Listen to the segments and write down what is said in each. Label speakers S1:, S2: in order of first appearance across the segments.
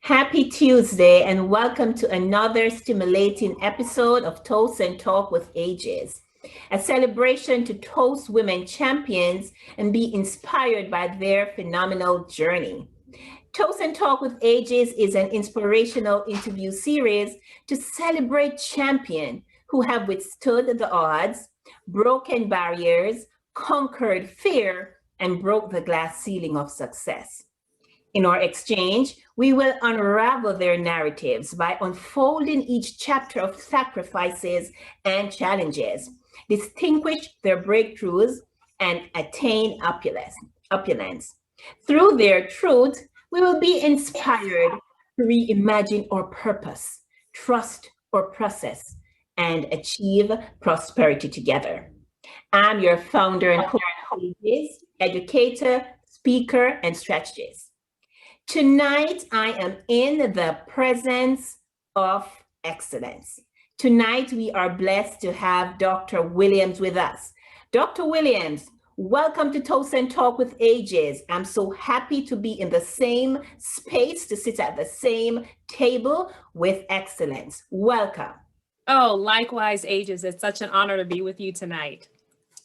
S1: Happy Tuesday and welcome to another stimulating episode of Toast and Talk with Ages, a celebration to toast women champions and be inspired by their phenomenal journey. Toast and Talk with Ages is an inspirational interview series to celebrate champions who have withstood the odds, broken barriers, conquered fear, and broke the glass ceiling of success. In our exchange, we will unravel their narratives by unfolding each chapter of sacrifices and challenges, distinguish their breakthroughs, and attain opulence. Through their truth, we will be inspired to reimagine our purpose, trust our process, and achieve prosperity together. I'm your founder and host, educator, speaker, and strategist. Tonight, I am in the presence of excellence. Tonight, we are blessed to have Dr. Williams with us. Dr. Williams, welcome to Toast and Talk with Ages. I'm so happy to be in the same space, to sit at the same table with excellence. Welcome.
S2: Oh, likewise, Ages. It's such an honor to be with you tonight.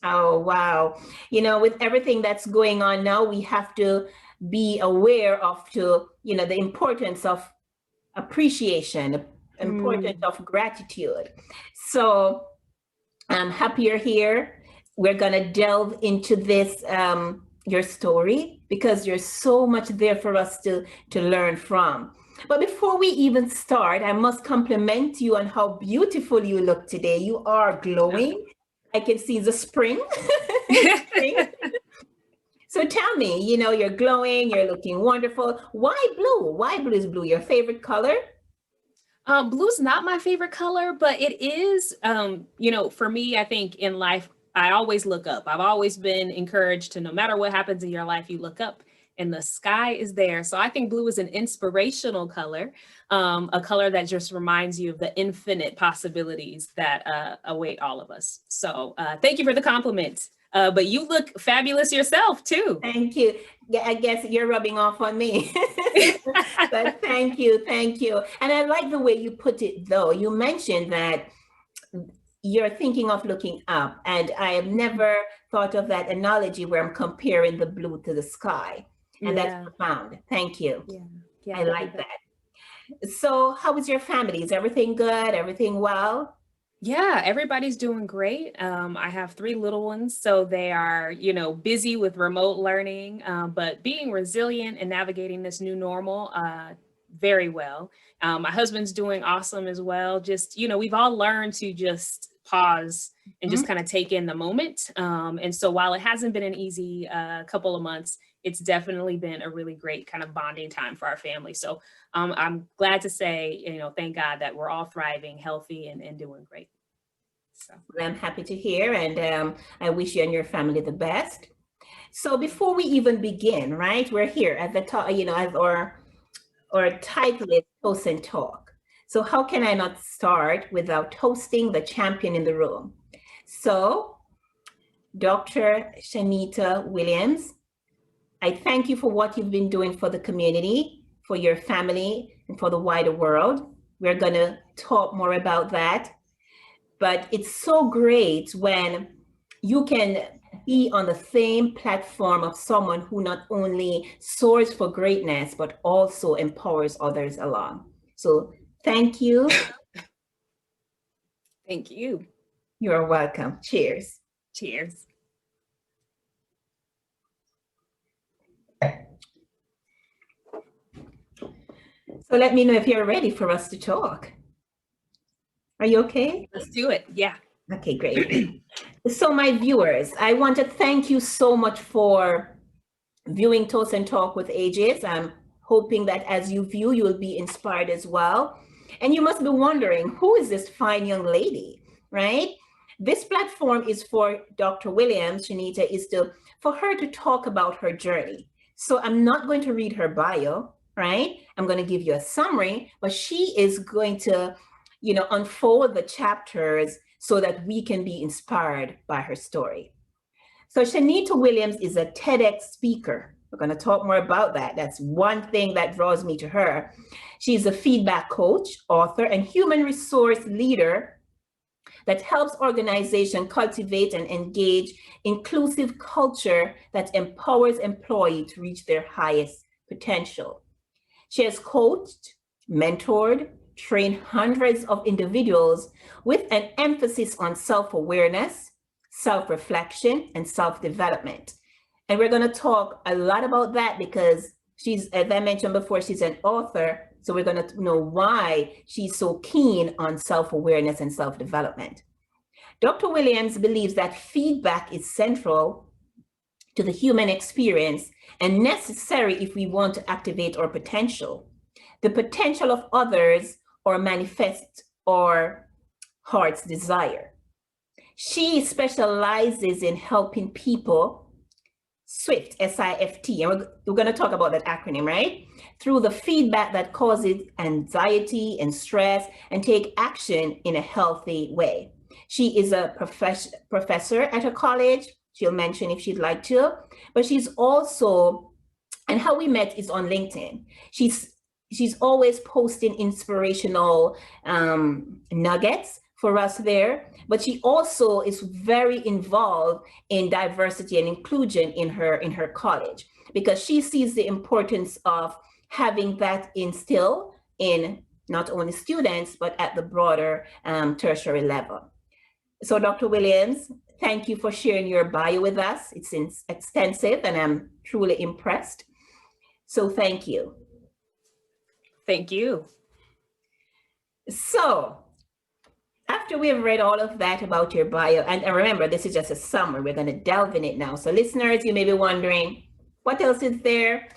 S1: Oh, wow. You know, with everything that's going on now, we have to be aware of the importance of appreciation, the importance of gratitude. So I'm happy you're here. We're gonna delve into this, your story, because there's so much there for us to learn from. But before we even start, I must compliment you on how beautiful you look today. You are glowing. I can see the spring. So tell me, you're glowing, you're looking wonderful. Why blue? Why blue is blue? Your favorite color?
S2: Blue's not my favorite color, but it is, for me, I think in life, I always look up. I've always been encouraged to, no matter what happens in your life, you look up and the sky is there. So I think blue is an inspirational color, a color that just reminds you of the infinite possibilities that await all of us. So thank you for the compliment. But you look fabulous yourself too.
S1: Thank you. Yeah, I guess you're rubbing off on me. But thank you. And I like the way you put it, though. You mentioned that you're thinking of looking up, and I have never thought of that analogy where I'm comparing the blue to the sky. And that's profound. Thank you. Yeah, I like that. So how is your family? Is everything good? Everything well?
S2: Yeah, everybody's doing great. I have 3 little ones, so they are, busy with remote learning, but being resilient and navigating this new normal very well. My husband's doing awesome as well. Just, we've all learned to just pause and just kind of take in the moment. And so while it hasn't been an easy couple of months, it's definitely been a really great kind of bonding time for our family. So I'm glad to say, thank God that we're all thriving, healthy, and doing great.
S1: So I'm happy to hear, and I wish you and your family the best. So before we even begin, right, we're here at the top, as our title is Toast and Talk. So how can I not start without toasting the champion in the room? So Dr. Shanita Williams, I thank you for what you've been doing for the community, for your family, and for the wider world. We're going to talk more about that. But it's so great when you can be on the same platform of someone who not only soars for greatness, but also empowers others along. So thank you.
S2: Thank you.
S1: You're welcome. Cheers.
S2: Cheers.
S1: So let me know if you're ready for us to talk. Are you okay?
S2: Let's do it. Yeah.
S1: Okay, great. So my viewers, I want to thank you so much for viewing Toast and Talk with Ages. I'm hoping that as you view, you will be inspired as well. And you must be wondering, who is this fine young lady, right? This platform is for Dr. Williams, Shanita, for her to talk about her journey. So I'm not going to read her bio, right? I'm going to give you a summary, but she is going to unfold the chapters so that we can be inspired by her story. So Shanita Williams is a TEDx speaker, We're going to talk more about that. That's one thing that draws me to her. She's a feedback coach, author, and human resource leader that helps organizations cultivate and engage inclusive culture that empowers employees to reach their highest potential. She has coached, mentored, trained hundreds of individuals with an emphasis on self-awareness, self-reflection, and self-development. And we're going to talk a lot about that because she's, as I mentioned before, she's an author. So we're going to know why she's so keen on self-awareness and self-development. Dr. Williams believes that feedback is central to the human experience and necessary if we want to activate our potential, the potential of others, or manifest our heart's desire. She specializes in helping people SWIFT, S-I-F-T, and we're going to talk about that acronym, right? Through the feedback that causes anxiety and stress, and take action in a healthy way. She is a professor at a college. She'll mention if she'd like to, but she's also, and how we met is on LinkedIn. She's always posting inspirational nuggets for us there, but she also is very involved in diversity and inclusion in her college, because she sees the importance of having that instilled in not only students, but at the broader tertiary level. So Dr. Williams, thank you for sharing your bio with us. It's extensive and I'm truly impressed. So thank you.
S2: Thank you.
S1: So after we have read all of that about your bio, and remember, this is just a summary, we're going to delve in it now. So listeners, you may be wondering, what else is there?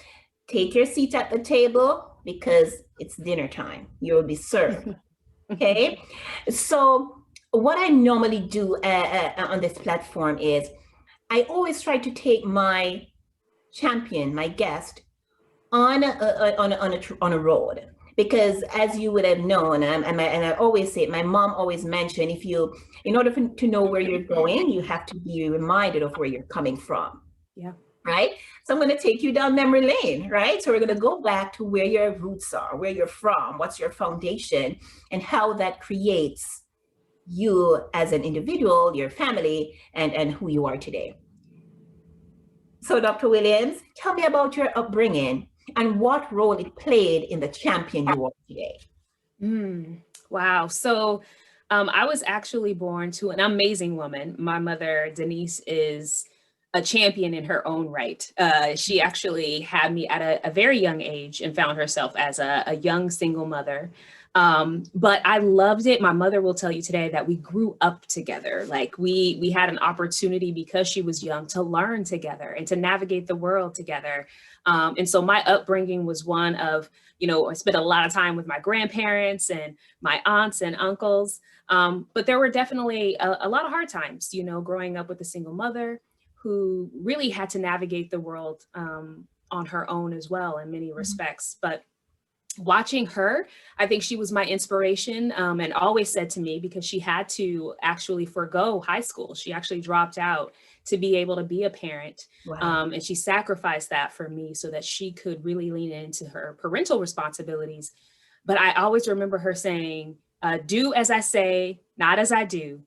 S1: Take your seat at the table because it's dinner time. You will be served. Okay. So what I normally do on this platform is I always try to take my champion, my guest, on a road. Because as you would have known, and I always say, my mom always mentioned, in order to know where you're going, you have to be reminded of where you're coming from.
S2: Yeah.
S1: Right? So I'm going to take you down memory lane, right? So we're going to go back to where your roots are, where you're from, what's your foundation, and how that creates you as an individual, your family, and who you are today. So Dr. Williams, tell me about your upbringing and what role it played in the champion you are today.
S2: Wow. So I was actually born to an amazing woman. My mother, Denise, is a champion in her own right. She actually had me at a very young age and found herself as a young single mother. But I loved it. My mother will tell you today that we grew up together. Like we had an opportunity because she was young to learn together and to navigate the world together. And so my upbringing was one of, I spent a lot of time with my grandparents and my aunts and uncles. But there were definitely a lot of hard times, growing up with a single mother who really had to navigate the world on her own as well in many respects. But watching her, I think she was my inspiration, and always said to me, because she had to actually forgo high school. She actually dropped out to be able to be a parent.
S1: Wow.
S2: And she sacrificed that for me so that she could really lean into her parental responsibilities. But I always remember her saying, do as I say, not as I do.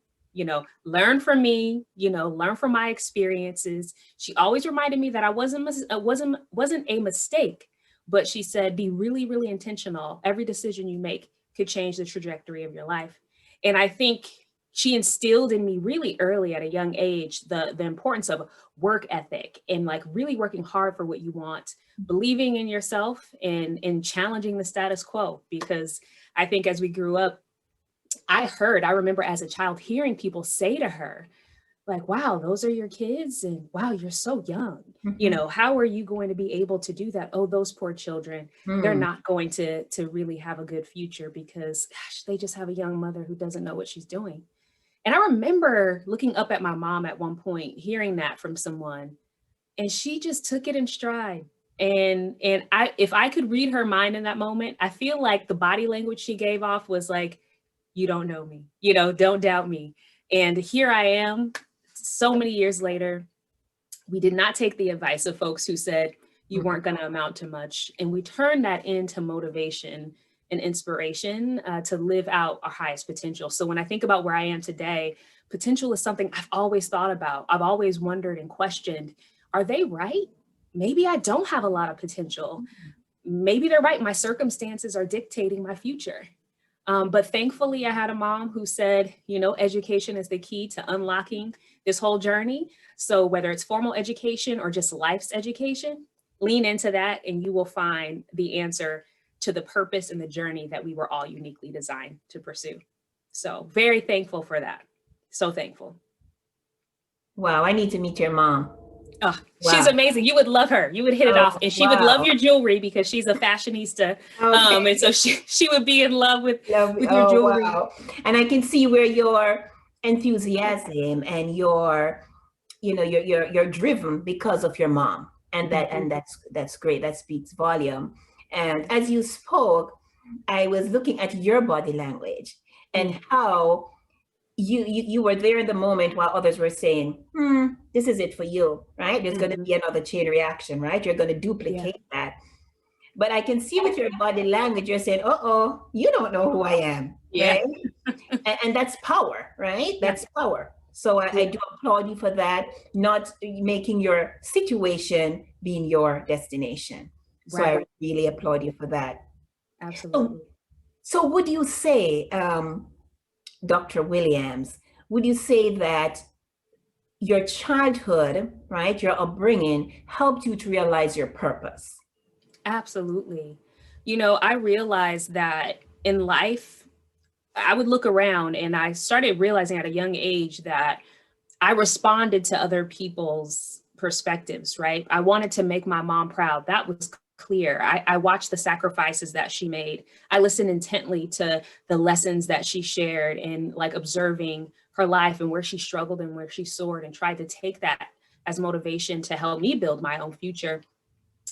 S2: Learn from me, learn from my experiences. She always reminded me that I wasn't a mistake. But she said, be really, really intentional. Every decision you make could change the trajectory of your life. And I think she instilled in me really early at a young age, the importance of work ethic and like really working hard for what you want, believing in yourself and challenging the status quo. Because I think as we grew up, I remember as a child hearing people say to her, like, wow, those are your kids. And wow, you're so young.
S1: Mm-hmm.
S2: How are you going to be able to do that? Oh, those poor children, they're not going to really have a good future because gosh, they just have a young mother who doesn't know what she's doing. And I remember looking up at my mom at one point, hearing that from someone, and she just took it in stride. And if I could read her mind in that moment, I feel like the body language she gave off was like, you don't know me, don't doubt me. And here I am. So many years later, we did not take the advice of folks who said, you weren't going to amount to much. And we turned that into motivation and inspiration to live out our highest potential. So when I think about where I am today, potential is something I've always thought about. I've always wondered and questioned, are they right? Maybe I don't have a lot of potential. Maybe they're right. My circumstances are dictating my future. But thankfully, I had a mom who said, education is the key to unlocking this whole journey. So whether it's formal education or just life's education, lean into that and you will find the answer to the purpose and the journey that we were all uniquely designed to pursue. So very thankful for that. So thankful.
S1: Wow, I need to meet your mom.
S2: Oh, wow. She's amazing. You would love her. You would hit it off. And she would love your jewelry because she's a fashionista. Okay. And so she would be in love with your jewelry. Wow.
S1: And I can see where your enthusiasm and you're driven because of your mom. And that's great. That speaks volume. And as you spoke, I was looking at your body language and how you were there in the moment while others were saying, this is it for you, right? There's going to be another chain reaction, right? You're going to duplicate that. But I can see with your body language, you're saying, you don't know who I am, right? and that's power, right? That's power. So I do applaud you for that, not making your situation being your destination. So I really applaud you for that.
S2: Absolutely.
S1: So would you say, Dr. Williams, would you say that your childhood, right, your upbringing helped you to realize your purpose?
S2: Absolutely. I realized that in life, I would look around and I started realizing at a young age that I responded to other people's perspectives, right? I wanted to make my mom proud. That was clear. I watched the sacrifices that she made. I listened intently to the lessons that she shared and observing her life and where she struggled and where she soared and tried to take that as motivation to help me build my own future.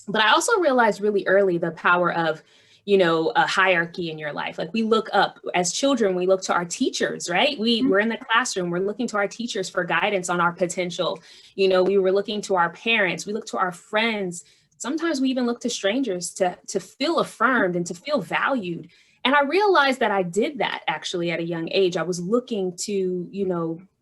S2: But I also realized really early the power of, a hierarchy in your life. We look up as children, we look to our teachers, right? We're in the classroom, we're looking to our teachers for guidance on our potential. We were looking to our parents, we look to our friends. Sometimes we even look to strangers to feel affirmed and to feel valued. And I realized that I did that actually at a young age. I was looking to,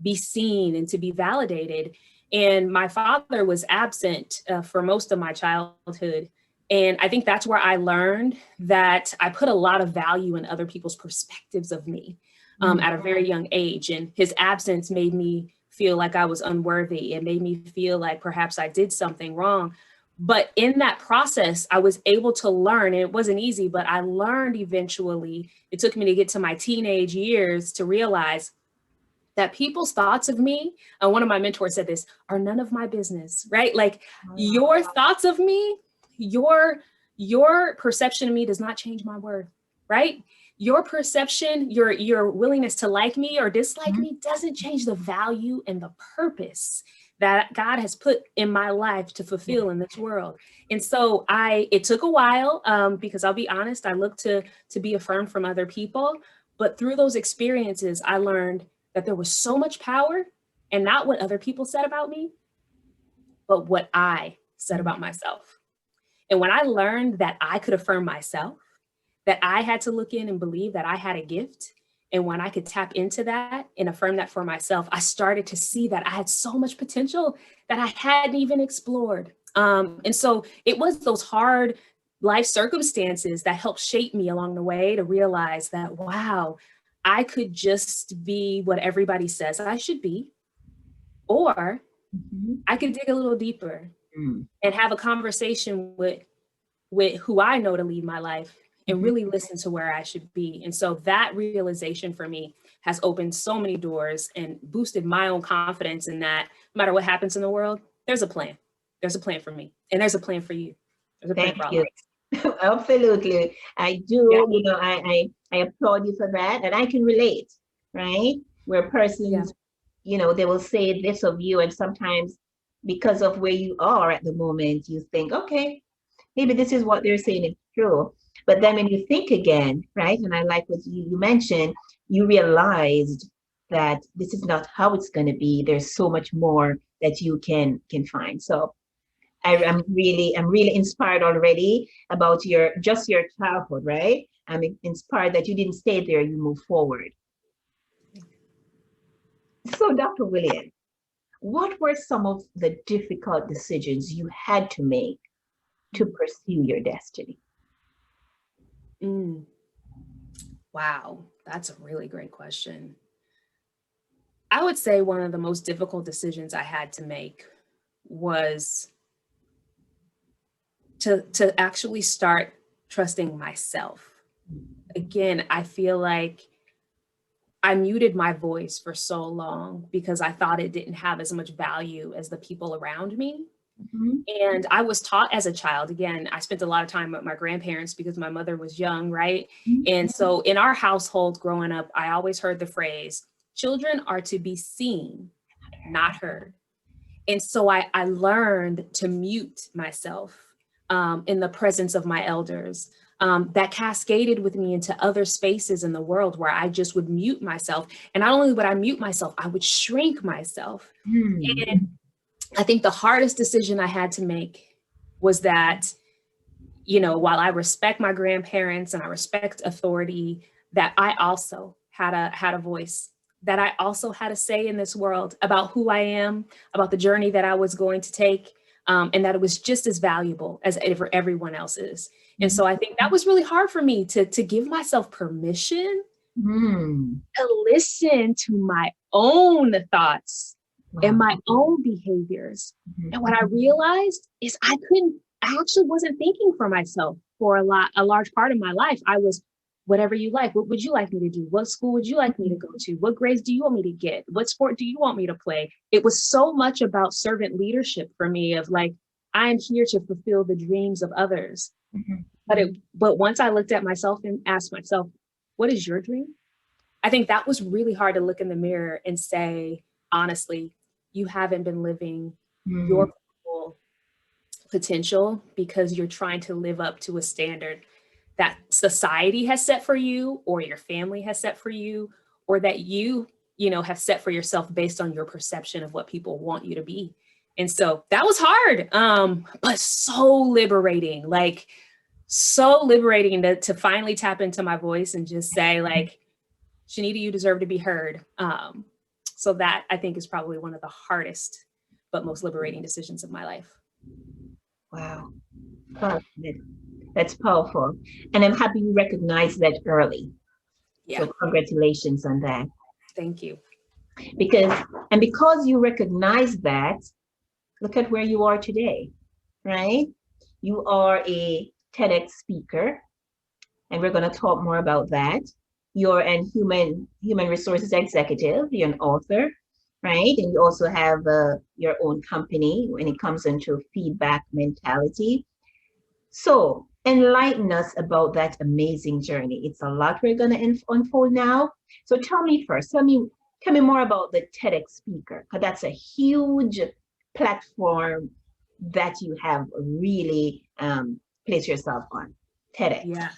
S2: be seen and to be validated. And my father was absent for most of my childhood. And I think that's where I learned that I put a lot of value in other people's perspectives of me at a very young age. And his absence made me feel like I was unworthy. It made me feel like perhaps I did something wrong. But in that process, I was able to learn, and it wasn't easy, but I learned eventually. It took me to get to my teenage years to realize that people's thoughts of me, one of my mentors said this, are none of my business, right? Your thoughts of me, your perception of me does not change my worth, right? Your perception, your willingness to like me or dislike me doesn't change the value and the purpose that God has put in my life to fulfill in this world. And so it took a while because I'll be honest, I looked to be affirmed from other people, but through those experiences, I learned that there was so much power and not what other people said about me, but what I said about myself. And when I learned that I could affirm myself, that I had to look in and believe that I had a gift, and when I could tap into that and affirm that for myself, I started to see that I had so much potential that I hadn't even explored. And so it was those hard life circumstances that helped shape me along the way to realize that, wow, I could just be what everybody says I should be, or I could dig a little deeper and have a conversation with who I know to lead my life and really listen to where I should be. And so that realization for me has opened so many doors and boosted my own confidence in that no matter what happens in the world, there's a plan. There's a plan for me, and there's a plan for you. There's a plan for all of us.
S1: Absolutely. I do, I applaud you for that. And I can relate, right? Where persons, they will say this of you, and sometimes because of where you are at the moment, you think, okay, maybe this is what they're saying is true. But then when you think again, right? And I like what you mentioned, you realized that this is not how it's going to be. There's so much more that you can find. So I'm really inspired already about your childhood, right? I'm inspired that you didn't stay there, you move forward. So, Dr. Williams, what were some of the difficult decisions you had to make to pursue your destiny?
S2: Mm. Wow, that's a really great question. I would say one of the most difficult decisions I had to make was to actually start trusting myself. Again, I feel like I muted my voice for so long because I thought it didn't have as much value as the people around me.
S1: Mhm.
S2: And I was taught as a child, again, I spent a lot of time with my grandparents because my mother was young, right? And so in our household growing up, I always heard the phrase, children are to be seen, not heard. And so I learned to mute myself in the presence of my elders. That cascaded with me into other spaces in the world where I just would mute myself. And not only would I mute myself, I would shrink myself. And I think the hardest decision I had to make was that, you know, while I respect my grandparents and I respect authority, that I also had a voice, that I also had a say in this world about who I am, about the journey that I was going to take, and that it was just as valuable as everyone else's. And so I think that was really hard for me to give myself permission to listen to my own thoughts and my own behaviors. And what I realized is I actually wasn't thinking for myself for a large part of my life. I was, whatever you like, what would you like me to do? What school would you like me to go to? What grades do you want me to get? What sport do you want me to play? It was so much about servant leadership for me of like, I'm here to fulfill the dreams of others. But once I looked at myself and asked myself, what is your dream? I think that was really hard to look in the mirror and say, honestly, you haven't been living your full potential because you're trying to live up to a standard that society has set for you or your family has set for you, or that you have set for yourself based on your perception of what people want you to be. And so that was hard, but so liberating, like so liberating to finally tap into my voice and just say like, Shanita, you deserve to be heard. So that I think is probably one of the hardest but most liberating decisions of my life.
S1: Wow. That's powerful. And I'm happy you recognized that early.
S2: Yeah.
S1: So congratulations on that.
S2: Thank you.
S1: Because you recognize that, look at where you are today, right? You are a TEDx speaker, and we're going to talk more about that. You're an human resources executive, you're an author, right? And you also have your own company when it comes into feedback mentality. So enlighten us about that amazing journey. It's a lot we're going to unfold now. So tell me more about the TEDx speaker, because that's a huge platform that you have really placed yourself on. TEDx.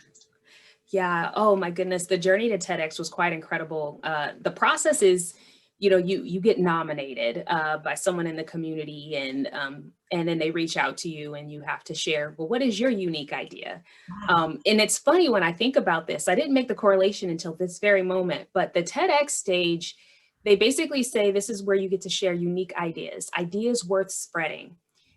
S2: Yeah. Oh my goodness. The journey to TEDx was quite incredible. The process is, you get nominated by someone in the community, and then they reach out to you and you have to share, well, what is your unique idea? And it's funny when I think about this, I didn't make the correlation until this very moment, but the TEDx stage, they basically say this is where you get to share unique ideas worth spreading.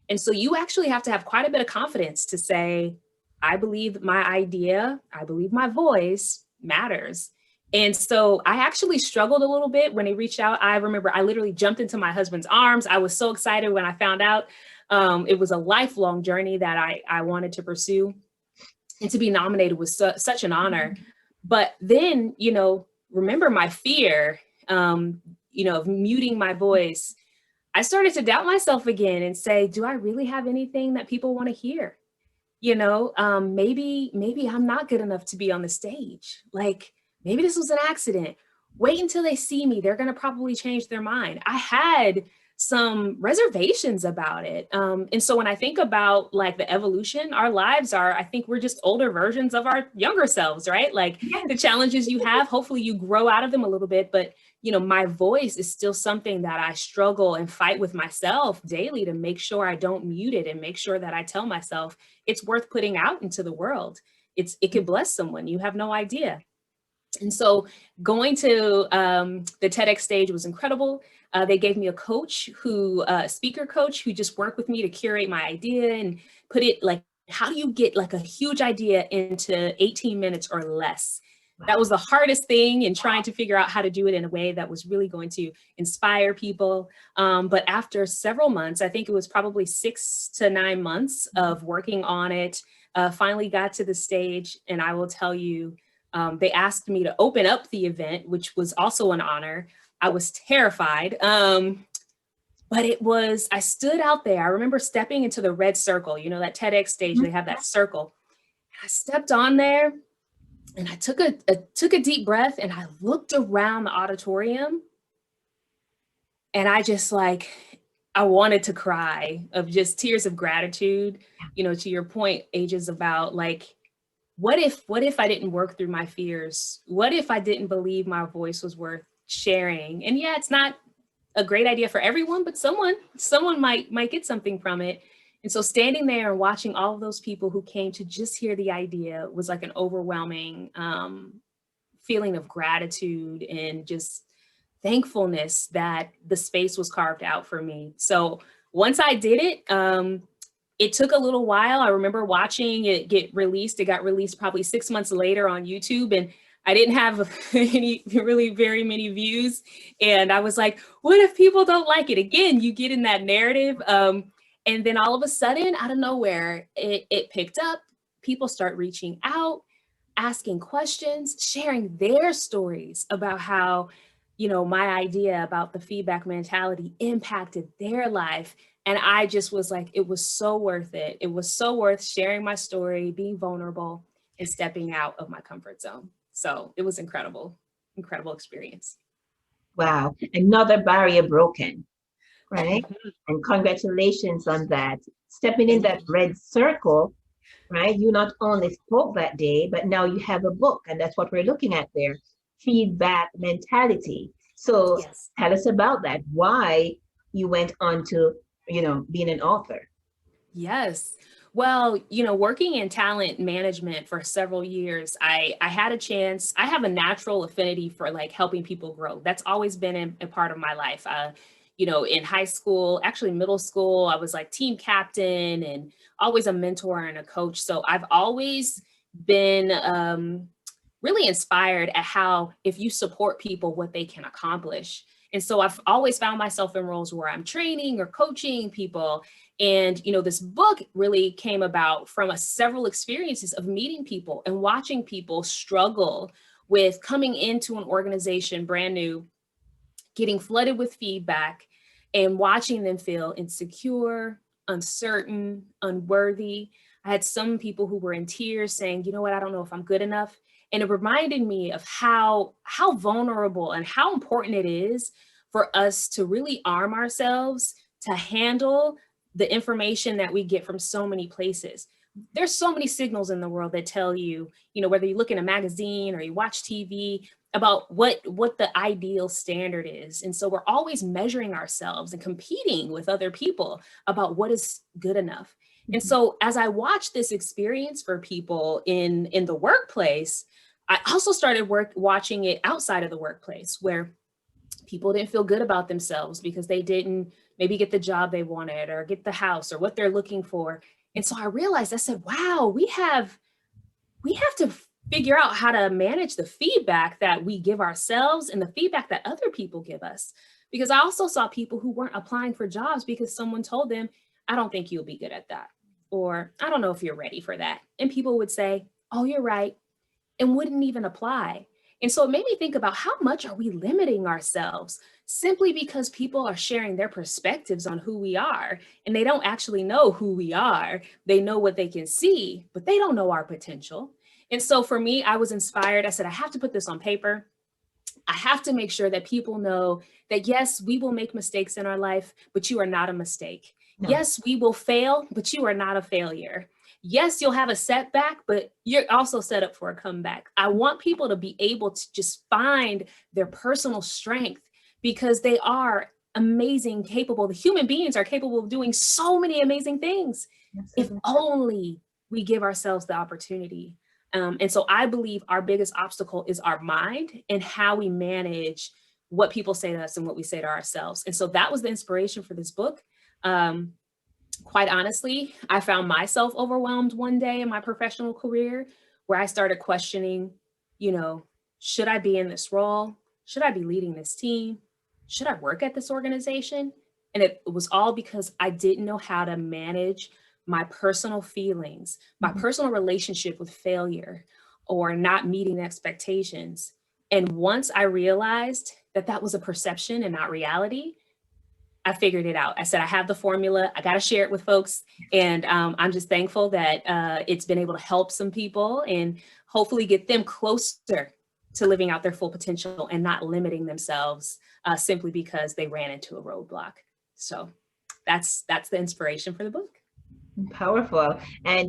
S2: And so you actually have to have quite a bit of confidence to say, I believe my idea, I believe my voice matters. And so I actually struggled a little bit when he reached out. I remember I literally jumped into my husband's arms. I was so excited when I found out. It was a lifelong journey that I wanted to pursue. And to be nominated was such an honor. But then, remember my fear, of muting my voice. I started to doubt myself again and say, do I really have anything that people want to hear? Maybe I'm not good enough to be on the stage. Like, maybe this was an accident. Wait until they see me. They're going to probably change their mind. I had some reservations about it. And so when I think about like the evolution, our lives are, I think we're just older versions of our younger selves, right? Like the challenges you have, hopefully you grow out of them a little bit, but my voice is still something that I struggle and fight with myself daily to make sure I don't mute it and make sure that I tell myself it's worth putting out into the world. It could bless someone. You have no idea. And so going to the TEDx stage was incredible. They gave me a coach speaker coach who just worked with me to curate my idea and put it like, how do you get like a huge idea into 18 minutes or less? That was the hardest thing in trying to figure out how to do it in a way that was really going to inspire people. But after several months, I think it was probably 6 to 9 months of working on it, finally got to the stage. And I will tell you, they asked me to open up the event, which was also an honor. I was terrified. But I stood out there. I remember stepping into the red circle, that TEDx stage, they have that circle. I stepped on there and I took a deep breath and I looked around the auditorium and I just I wanted to cry of just tears of gratitude, to your point, Ages, about what if I didn't work through my fears? What if I didn't believe my voice was worth sharing? And yeah, it's not a great idea for everyone, but someone might get something from it. And so standing there and watching all of those people who came to just hear the idea was like an overwhelming feeling of gratitude and just thankfulness that the space was carved out for me. So once I did it, it took a little while. I remember watching it get released. It got released probably 6 months later on YouTube, and I didn't have very many views. And I was like, what if people don't like it? Again, you get in that narrative. And then all of a sudden, out of nowhere, it picked up. People start reaching out, asking questions, sharing their stories about how, my idea about the feedback mentality impacted their life. And I just was like, it was so worth it. It was so worth sharing my story, being vulnerable, and stepping out of my comfort zone. So it was incredible experience.
S1: Wow. Another barrier broken, right? And congratulations on that. Stepping in that red circle, right? You not only spoke that day, but now you have a book, and that's what we're looking at there, feedback mentality. So
S2: Yes.
S1: Tell us about that, why you went on to, being an author.
S2: Yes. Well, working in talent management for several years, I had a chance. I have a natural affinity for helping people grow. That's always been a part of my life. In high school, actually middle school, I was team captain and always a mentor and a coach. So I've always been really inspired at how if you support people, what they can accomplish. And so I've always found myself in roles where I'm training or coaching people. And, this book really came about from several experiences of meeting people and watching people struggle with coming into an organization brand new, getting flooded with feedback, and watching them feel insecure, uncertain, unworthy. I had some people who were in tears saying, you know what, I don't know if I'm good enough. And it reminded me of how vulnerable and how important it is for us to really arm ourselves to handle the information that we get from so many places. There's so many signals in the world that tell you, whether you look in a magazine or you watch TV, about what the ideal standard is. And so we're always measuring ourselves and competing with other people about what is good enough. And so as I watched this experience for people in the workplace, I also started watching it outside of the workplace, where people didn't feel good about themselves because they didn't maybe get the job they wanted or get the house or what they're looking for. And so I realized, I said, wow, we have to figure out how to manage the feedback that we give ourselves and the feedback that other people give us. Because I also saw people who weren't applying for jobs because someone told them, I don't think you'll be good at that. Or I don't know if you're ready for that. And people would say, oh, you're right, and wouldn't even apply. And so it made me think about how much are we limiting ourselves simply because people are sharing their perspectives on who we are, and they don't actually know who we are. They know what they can see, but they don't know our potential. And so for me, I was inspired. I said, I have to put this on paper. I have to make sure that people know that, yes, we will make mistakes in our life, but you are not a mistake. No. Yes, we will fail, but you are not a failure. yes, you'll have a setback, but you're also set up for a comeback. I want people to be able to just find their personal strength, because they are amazing, capable. The human beings are capable of doing so many amazing things if
S1: Absolutely.
S2: only we give ourselves the opportunity. And so I believe our biggest obstacle is our mind and how we manage what people say to us and what we say to ourselves. And so that was the inspiration for this book. Quite honestly, I found myself overwhelmed one day in my professional career where I started questioning, you know, should I be in this role? Should I be leading this team? Should I work at this organization? And it was all because I didn't know how to manage my personal feelings, my
S1: Mhm.
S2: personal relationship with failure or not meeting expectations. And once I realized that that was a perception and not reality, I figured it out. I said, I have the formula. I got to share it with folks. And I'm just thankful that it's been able to help some people and hopefully get them closer to living out their full potential and not limiting themselves simply because they ran into a roadblock. So that's the inspiration for the book.
S1: Powerful. And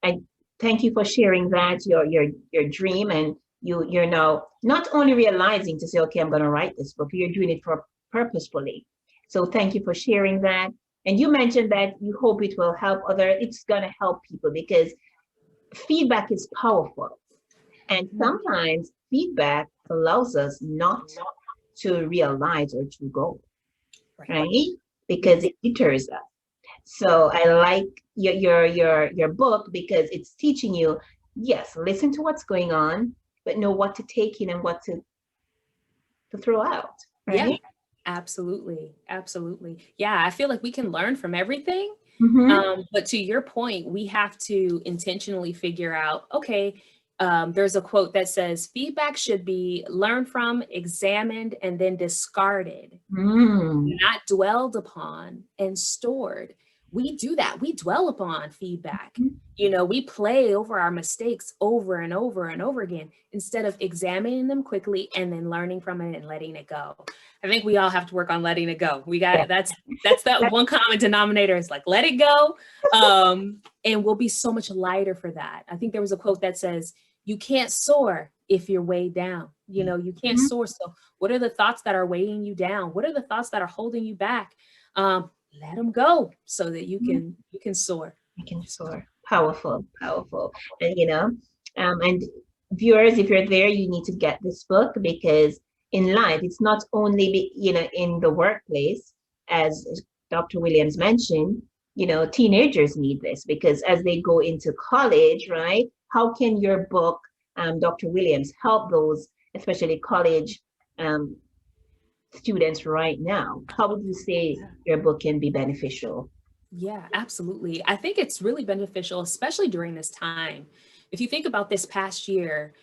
S1: I thank you for sharing that, your dream, and you're now not only realizing to say, okay, I'm going to write this book, you're doing it for purposefully. So thank you for sharing that. And you mentioned that you hope it will help it's going to help people because feedback is powerful. And sometimes feedback allows us not to realize or to go,
S2: Right.
S1: right? Because it deters us. So I like your book because it's teaching you, yes, listen to what's going on, but know what to take in and what to throw out,
S2: Yeah,
S1: right?
S2: absolutely. Absolutely. Yeah, I feel like we can learn from everything.
S1: Mm-hmm.
S2: But to your point, we have to intentionally figure out, okay, there's a quote that says feedback should be learned from, examined, and then discarded,
S1: Mm.
S2: not dwelled upon and stored. We do that. We dwell upon feedback. You know, we play over our mistakes over and over and over again instead of examining them quickly and then learning from it and letting it go. I think we all have to work on letting it go. We
S1: Yeah.
S2: got that's that one common denominator is like let it go. And we'll be so much lighter for that. I think there was a quote that says, you can't soar if you're weighed down. You know, you can't
S1: Mhm.
S2: soar. So what are the thoughts that are weighing you down? What are the thoughts that are holding you back? Let them go so that you can soar.
S1: I can soar. Powerful, powerful. And and viewers, if you're there, you need to get this book because in life, it's not only in the workplace, as Dr. Williams mentioned, teenagers need this because as they go into college, right? How can your book, Dr. Williams, help those, especially college um, students right now? How would you say your book can be beneficial?
S2: Yeah, absolutely. I think it's really beneficial, especially during this time. If you think about this past year,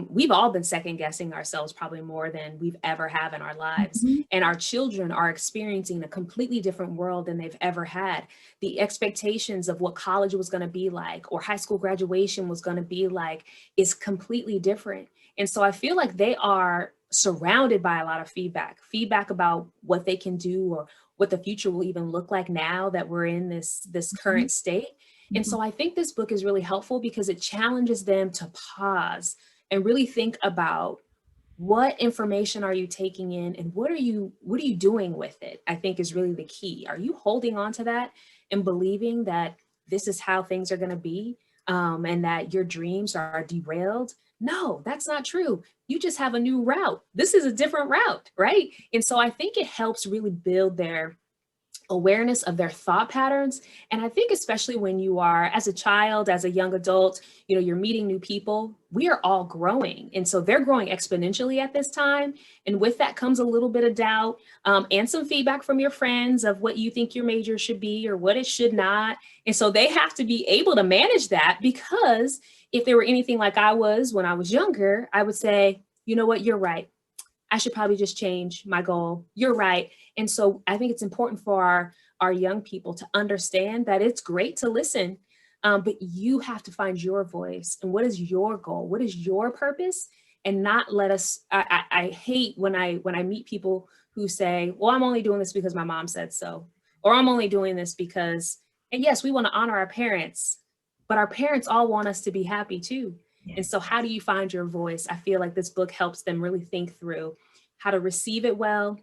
S2: we've all been second guessing ourselves probably more than we've ever have in our lives.
S1: Mhm.
S2: And our children are experiencing a completely different world than they've ever had. The expectations of what college was going to be like or high school graduation was going to be like is completely different. And so I feel like they are surrounded by a lot of feedback about what they can do or what the future will even look like now that we're in this current state. And
S1: Mhm.
S2: so I think this book is really helpful because it challenges them to pause and really think about what information are you taking in and what are you doing with it, I think is really the key. Are you holding on to that and believing that this is how things are going to be, and that your dreams are derailed? No, that's not true. You just have a new route. This is a different route, right? And so I think it helps really build their awareness of their thought patterns. And I think especially when you are as a child, as a young adult, you're meeting new people, we are all growing. And so they're growing exponentially at this time. And with that comes a little bit of doubt, and some feedback from your friends of what you think your major should be or what it should not. And so they have to be able to manage that, because if they were anything like I was when I was younger, I would say, you know what, you're right. I should probably just change my goal. You're right. And so I think it's important for our young people to understand that it's great to listen, but you have to find your voice and what is your goal? What is your purpose? And not let us, I hate when I meet people who say, well, I'm only doing this because my mom said so, or I'm only doing this because, and yes, we want to honor our parents, but our parents all want us to be happy too.
S1: Yes.
S2: And so how do you find your voice? I feel like this book helps them really think through how to receive it well,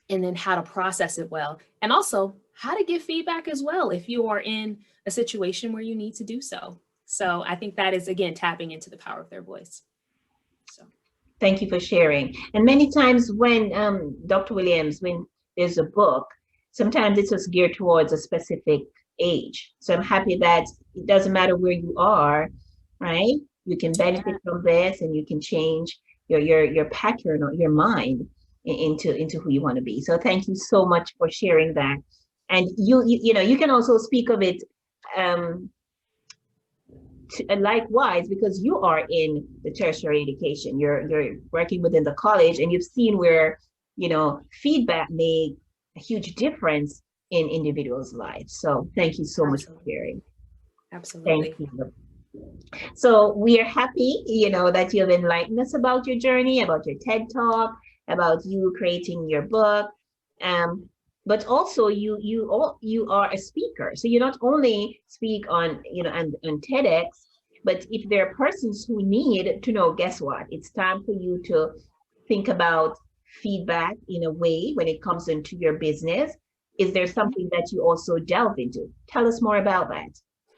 S2: and then how to process it well, and also how to give feedback as well if you are in a situation where you need to do so. So I think that is, again, tapping into the power of their voice. So
S1: Thank you for sharing. And many times when Dr. Williams, when there's a book, sometimes it's just geared towards a specific age. So I'm happy that it doesn't matter where you are, right? You can benefit from this, and you can change your pattern or your mind into who you want to be. So thank you so much for sharing that. And you know, you can also speak of it likewise, because you are in the tertiary education, you're working within the college, and you've seen where, you know, feedback made a huge difference in individuals' lives. So thank you so much for sharing.
S2: Absolutely.
S1: Thank you. So we are happy, you know, that you have enlightened us about your journey, about your TED Talk, about you creating your book. But also you are a speaker. So you not only speak on, you know, on TEDx, but if there are persons who need to know, guess what? It's time for you to think about feedback in a way when it comes into your business. Is there something that you also delve into? Tell us more about that.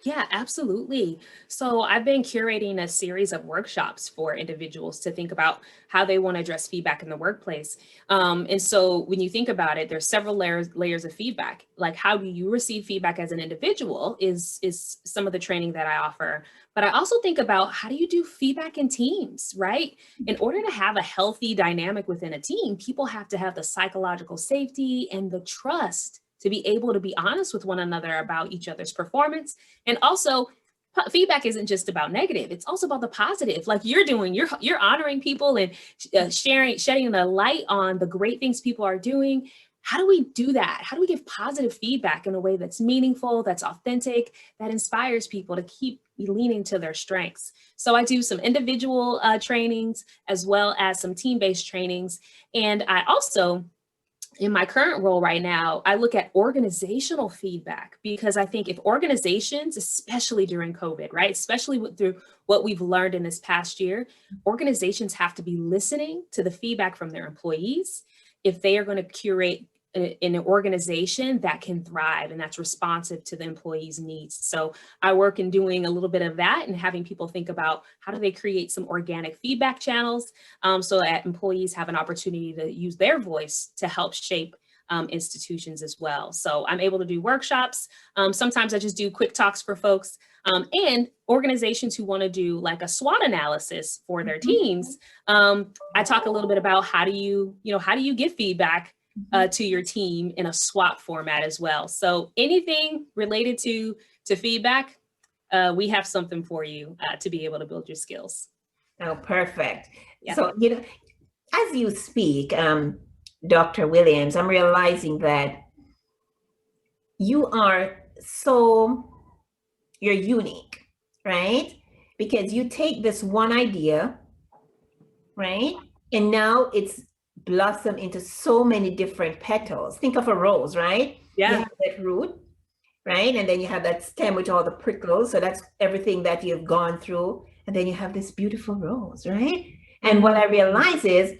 S2: Yeah, absolutely. So I've been curating a series of workshops for individuals to think about how they want to address feedback in the workplace. And so when you think about it, there's several layers of feedback. Like, how do you receive feedback as an individual is some of the training that I offer. But I also think about, how do you do feedback in teams, right? In order to have a healthy dynamic within a team, people have to have the psychological safety and the trust to be able to be honest with one another about each other's performance. And also, feedback isn't just about negative, it's also about the positive. Like you're doing, you're honoring people and shedding the light on the great things people are doing. How do we do that? How do we give positive feedback in a way that's meaningful, that's authentic, that inspires people to keep leaning to their strengths? So I do some individual trainings as well as some team-based trainings. And I also, in my current role right now, I look at organizational feedback, because I think if organizations, especially during COVID, right, especially through what we've learned in this past year, organizations have to be listening to the feedback from their employees if they are going to curate in an organization that can thrive and that's responsive to the employees' needs. So I work in doing a little bit of that and having people think about, how do they create some organic feedback channels so that employees have an opportunity to use their voice to help shape institutions as well. So I'm able to do workshops. Sometimes I just do quick talks for folks, and organizations who want to do like a SWOT analysis for their teams. I talk a little bit about how do you give feedback to your team in a SWOT format as well. So anything related to feedback, we have something for you to be able to build your skills.
S1: Oh, perfect.
S2: Yeah.
S1: So, you know, as you speak, Dr. Williams, I'm realizing that you're unique, right? Because you take this one idea, right? And now it's blossomed into so many different petals. Think of a rose, right?
S2: Yeah.
S1: You have that root, right? And then you have that stem with all the prickles. So that's everything that you've gone through. And then you have this beautiful rose, right? And what I realize is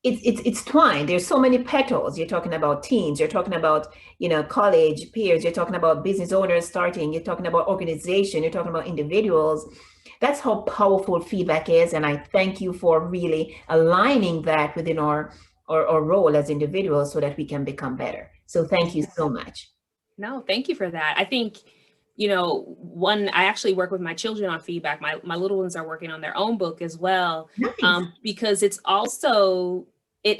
S1: it's twined. There's so many petals. You're talking about teams, you're talking about, you know, college peers, you're talking about business owners starting, you're talking about organization, you're talking about individuals. That's how powerful feedback is. And I thank you for really aligning that within our role as individuals so that we can become better. So thank you so much.
S2: No, thank you for that. I think, you know, I actually work with my children on feedback. My little ones are working on their own book as well,
S1: Nice.
S2: because it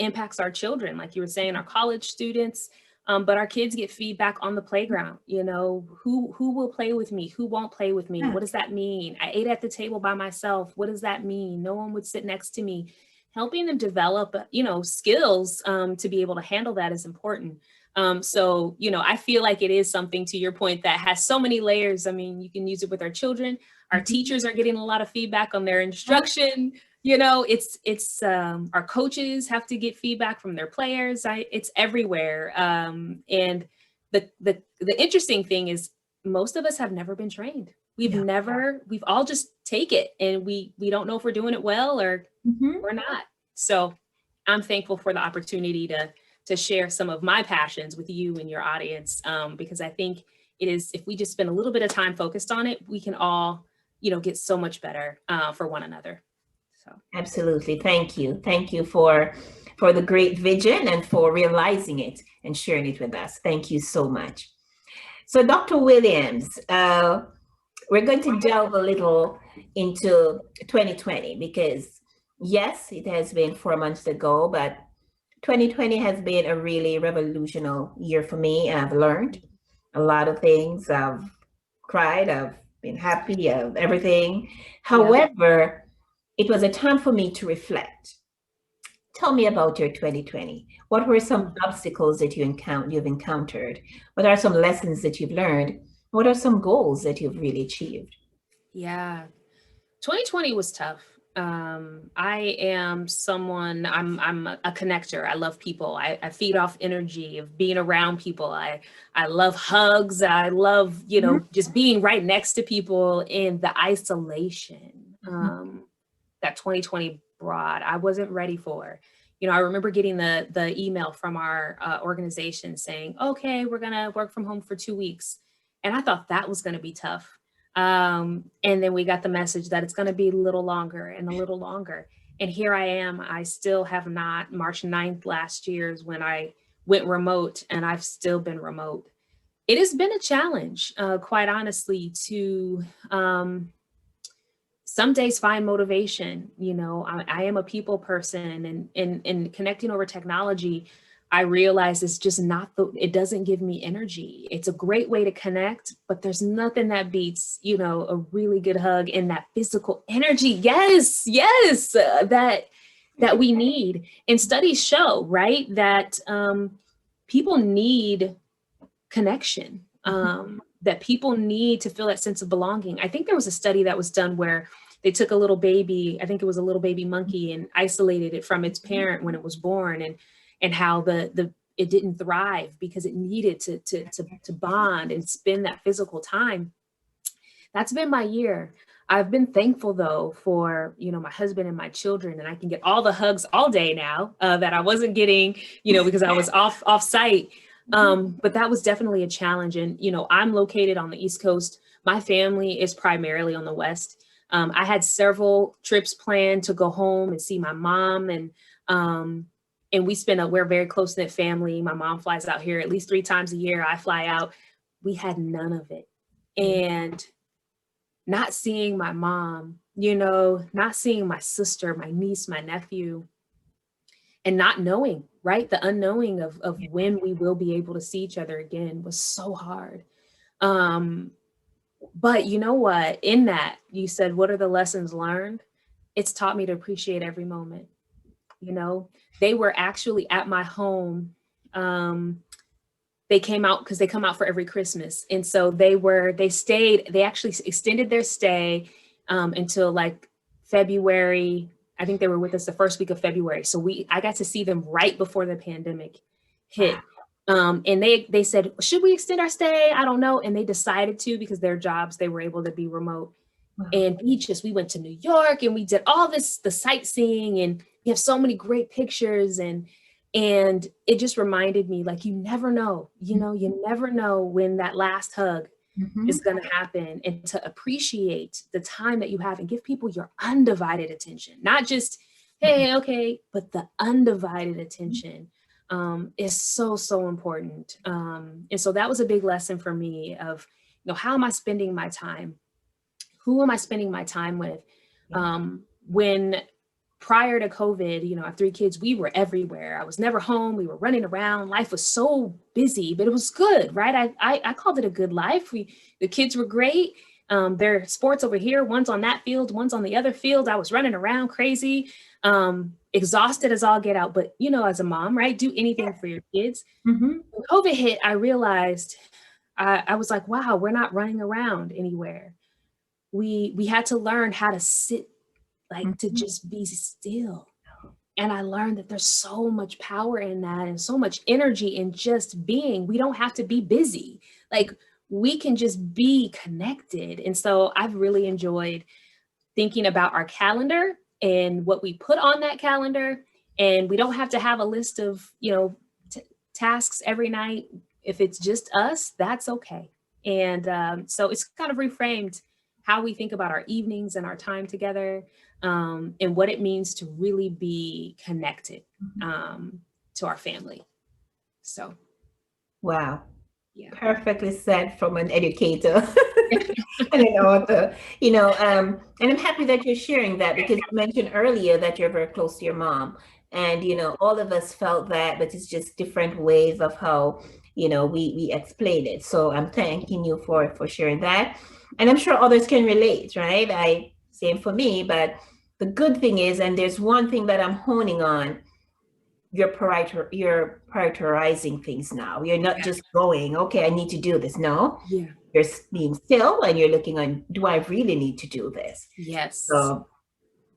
S2: impacts our children, like you were saying, our college students, but our kids get feedback on the playground. You know, who will play with me? Who won't play with me?
S1: Yeah.
S2: What does that mean? I ate at the table by myself. What does that mean? No one would sit next to me. Helping them develop, you know, skills to be able to handle that is important. So, you know, I feel like it is something, to your point, that has so many layers. I mean, you can use it with our children. Our teachers are getting a lot of feedback on their instruction. You know, it's our coaches have to get feedback from their players. It's everywhere. And the interesting thing is, most of us have never been trained. we've all just take it, and we don't know if we're doing it well or
S1: Mhm.
S2: we're not. So I'm thankful for the opportunity to share some of my passions with you and your audience, because I think it is, if we just spend a little bit of time focused on it, we can all, get so much better for one another. So
S1: Absolutely. Thank you. Thank you for the great vision and for realizing it and sharing it with us. Thank you so much. So, Dr. Williams, we're going to delve a little into 2020 because, yes, it has been 4 months ago, but 2020 has been a really revolutionary year for me. I've learned a lot of things. I've cried, I've been happy, of everything.
S2: yeah.
S1: However, it was a time for me to reflect. Tell me about your 2020. What were some obstacles that you've encountered? What are some lessons that you've learned? What are some goals that you've really achieved?
S2: Yeah. 2020 was tough. I am someone, I'm a connector. I love people. I feed off energy of being around people. I love hugs. I love,
S1: Mhm,
S2: just being right next to people, in the isolation
S1: mhm,
S2: that 2020 brought. I wasn't ready for. I remember getting the email from our organization saying, "Okay, we're gonna work from home for 2 weeks," and I thought that was going to be tough. And then we got the message that it's going to be a little longer and a little longer. And here I am. I still have not. March 9th last year is when I went remote, and I've still been remote. It has been a challenge, quite honestly, to some days find motivation. I am a people person, and in connecting over technology, I realize it's just not it doesn't give me energy. It's a great way to connect, but there's nothing that beats, a really good hug and that physical energy. Yes, yes, that we need. And studies show, right, that people need connection, that people need to feel that sense of belonging. I think there was a study that was done where they took a little baby, I think it was a little baby monkey, and isolated it from its parent when it was born, and how the it didn't thrive because it needed to bond and spend that physical time. That's been my year. I've been thankful though for, my husband and my children, and I can get all the hugs all day now that I wasn't getting, because I was off site. But that was definitely a challenge. And, I'm located on the East Coast. My family is primarily on the West. I had several trips planned to go home and see my mom, and we're a very close knit family. My mom flies out here at least 3 times a year. I fly out. We had none of it. And not seeing my mom, not seeing my sister, my niece, my nephew, and not knowing, right? The unknowing of when we will be able to see each other again was so hard. But you know what? In that, you said, what are the lessons learned? It's taught me to appreciate every moment. They were actually at my home. They came out because they come out for every Christmas. And so they actually extended their stay until like February. I think they were with us the first week of February. So I got to see them right before the pandemic hit. And they said, should we extend our stay? I don't know. And they decided to, because their jobs, they were able to be remote. And beaches, we went to New York and we did all the sightseeing, and we have so many great pictures, and it just reminded me, like, you never know, you never know when that last hug is going to happen, and to appreciate the time that you have and give people your undivided attention, not just, hey, okay, but the undivided attention is so, so important. And so that was a big lesson for me of, how am I spending my time? Who am I spending my time with? When prior to COVID, I have 3 kids, we were everywhere. I was never home. We were running around. Life was so busy, but it was good, right? I called it a good life. The kids were great. Their sports over here, one's on that field, one's on the other field. I was running around crazy, exhausted as all get out. But, as a mom, right, do anything for your kids. When COVID hit, I realized, I was like, wow, we're not running around anywhere. We had to learn how to sit, like to just be still. And I learned that there's so much power in that, and so much energy in just being. We don't have to be busy. Like, we can just be connected. And so I've really enjoyed thinking about our calendar and what we put on that calendar. And we don't have to have a list of, tasks every night. If it's just us, that's okay. And so it's kind of reframed how we think about our evenings and our time together, and what it means to really be connected to our family. So,
S1: Wow.
S2: yeah.
S1: Perfectly said from an educator and an author, and I'm happy that you're sharing that, because you mentioned earlier that you're very close to your mom. And, all of us felt that, but it's just different ways of how, we explain it. So I'm thanking you for sharing that. And I'm sure others can relate, right? Same for me, but the good thing is, and there's one thing that I'm honing on, you're prioritizing things now. You're not just going, okay, I need to do this. No, you're being still and you're looking on, do I really need to do this?
S2: Yes.
S1: So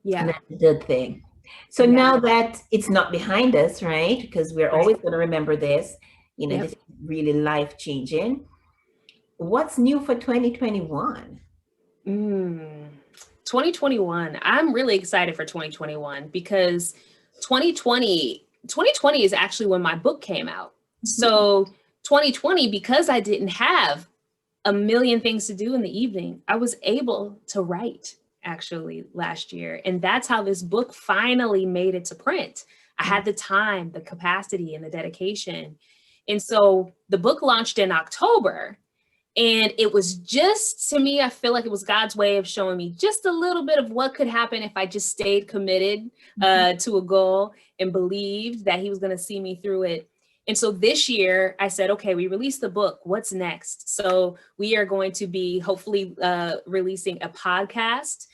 S1: that's a good thing. So now that it's not behind us, right? Because we're always going to remember this, this is really life-changing. What's new for 2021?
S2: 2021. I'm really excited for 2021 because 2020 is actually when my book came out. So 2020, because I didn't have a million things to do in the evening, I was able to write actually last year. And that's how this book finally made it to print. I had the time, the capacity, and the dedication. And so the book launched in October. And it was just, to me, I feel like it was God's way of showing me just a little bit of what could happen if I just stayed committed to a goal and believed that he was going to see me through it. And so this year I said, okay, we released the book. What's next? So we are going to be hopefully releasing a podcast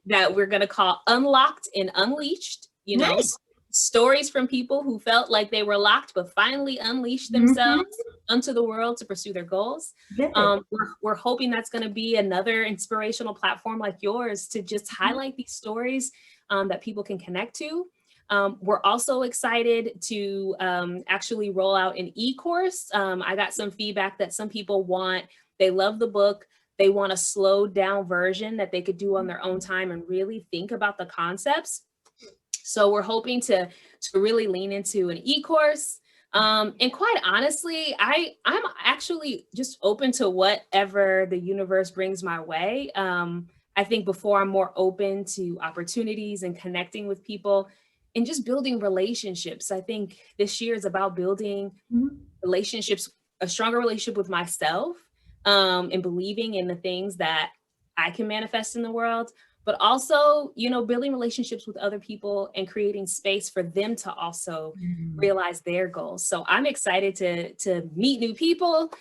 S2: that we're going to call Unlocked and Unleashed, stories from people who felt like they were locked, but finally unleashed themselves onto the world to pursue their goals. We're hoping that's going to be another inspirational platform like yours to just highlight these stories that people can connect to. We're also excited to actually roll out an e-course. I got some feedback that some people they love the book. They want a slowed down version that they could do on their own time and really think about the concepts. So we're hoping to really lean into an e-course. And quite honestly, I'm actually just open to whatever the universe brings my way. I think before I'm more open to opportunities and connecting with people and just building relationships. I think this year is about building relationships, a stronger relationship with myself, and believing in the things that I can manifest in the world, but also, building relationships with other people and creating space for them to also realize their goals. So I'm excited to meet new people,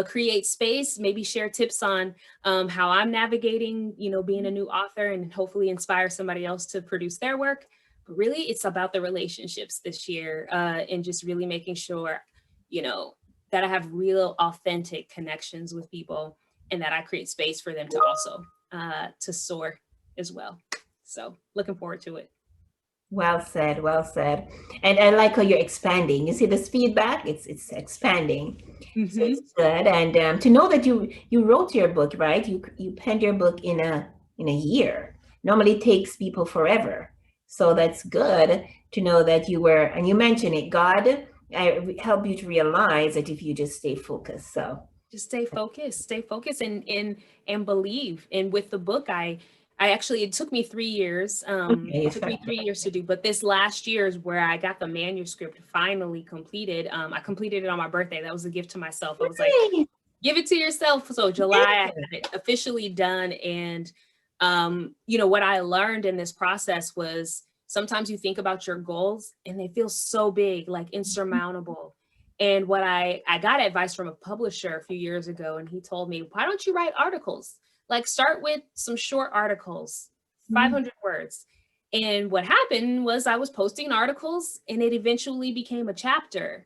S2: create space, maybe share tips on how I'm navigating, being a new author, and hopefully inspire somebody else to produce their work. But really, it's about the relationships this year, and just really making sure, that I have real authentic connections with people and that I create space for them to also to soar as well. So looking forward to it.
S1: Well said, well said. And I like how you're expanding. You see this feedback, it's expanding. So it's good. And to know that you wrote your book, right? You penned your book in a year. Normally it takes people forever. So that's good to know that you were, and you mentioned it, God help you to realize that if you just stay focused. So
S2: just stay focused and believe. And with the book, I actually, it took me 3 years. It took me 3 years to do, but this last year is where I got the manuscript finally completed. I completed it on my birthday. That was a gift to myself. I was like, give it to yourself. So July, I had it officially done. And, what I learned in this process was sometimes you think about your goals and they feel so big, like insurmountable. And what I got advice from a publisher a few years ago, and he told me, why don't you write articles? Like start with some short articles, 500 words. And what happened was I was posting articles and it eventually became a chapter,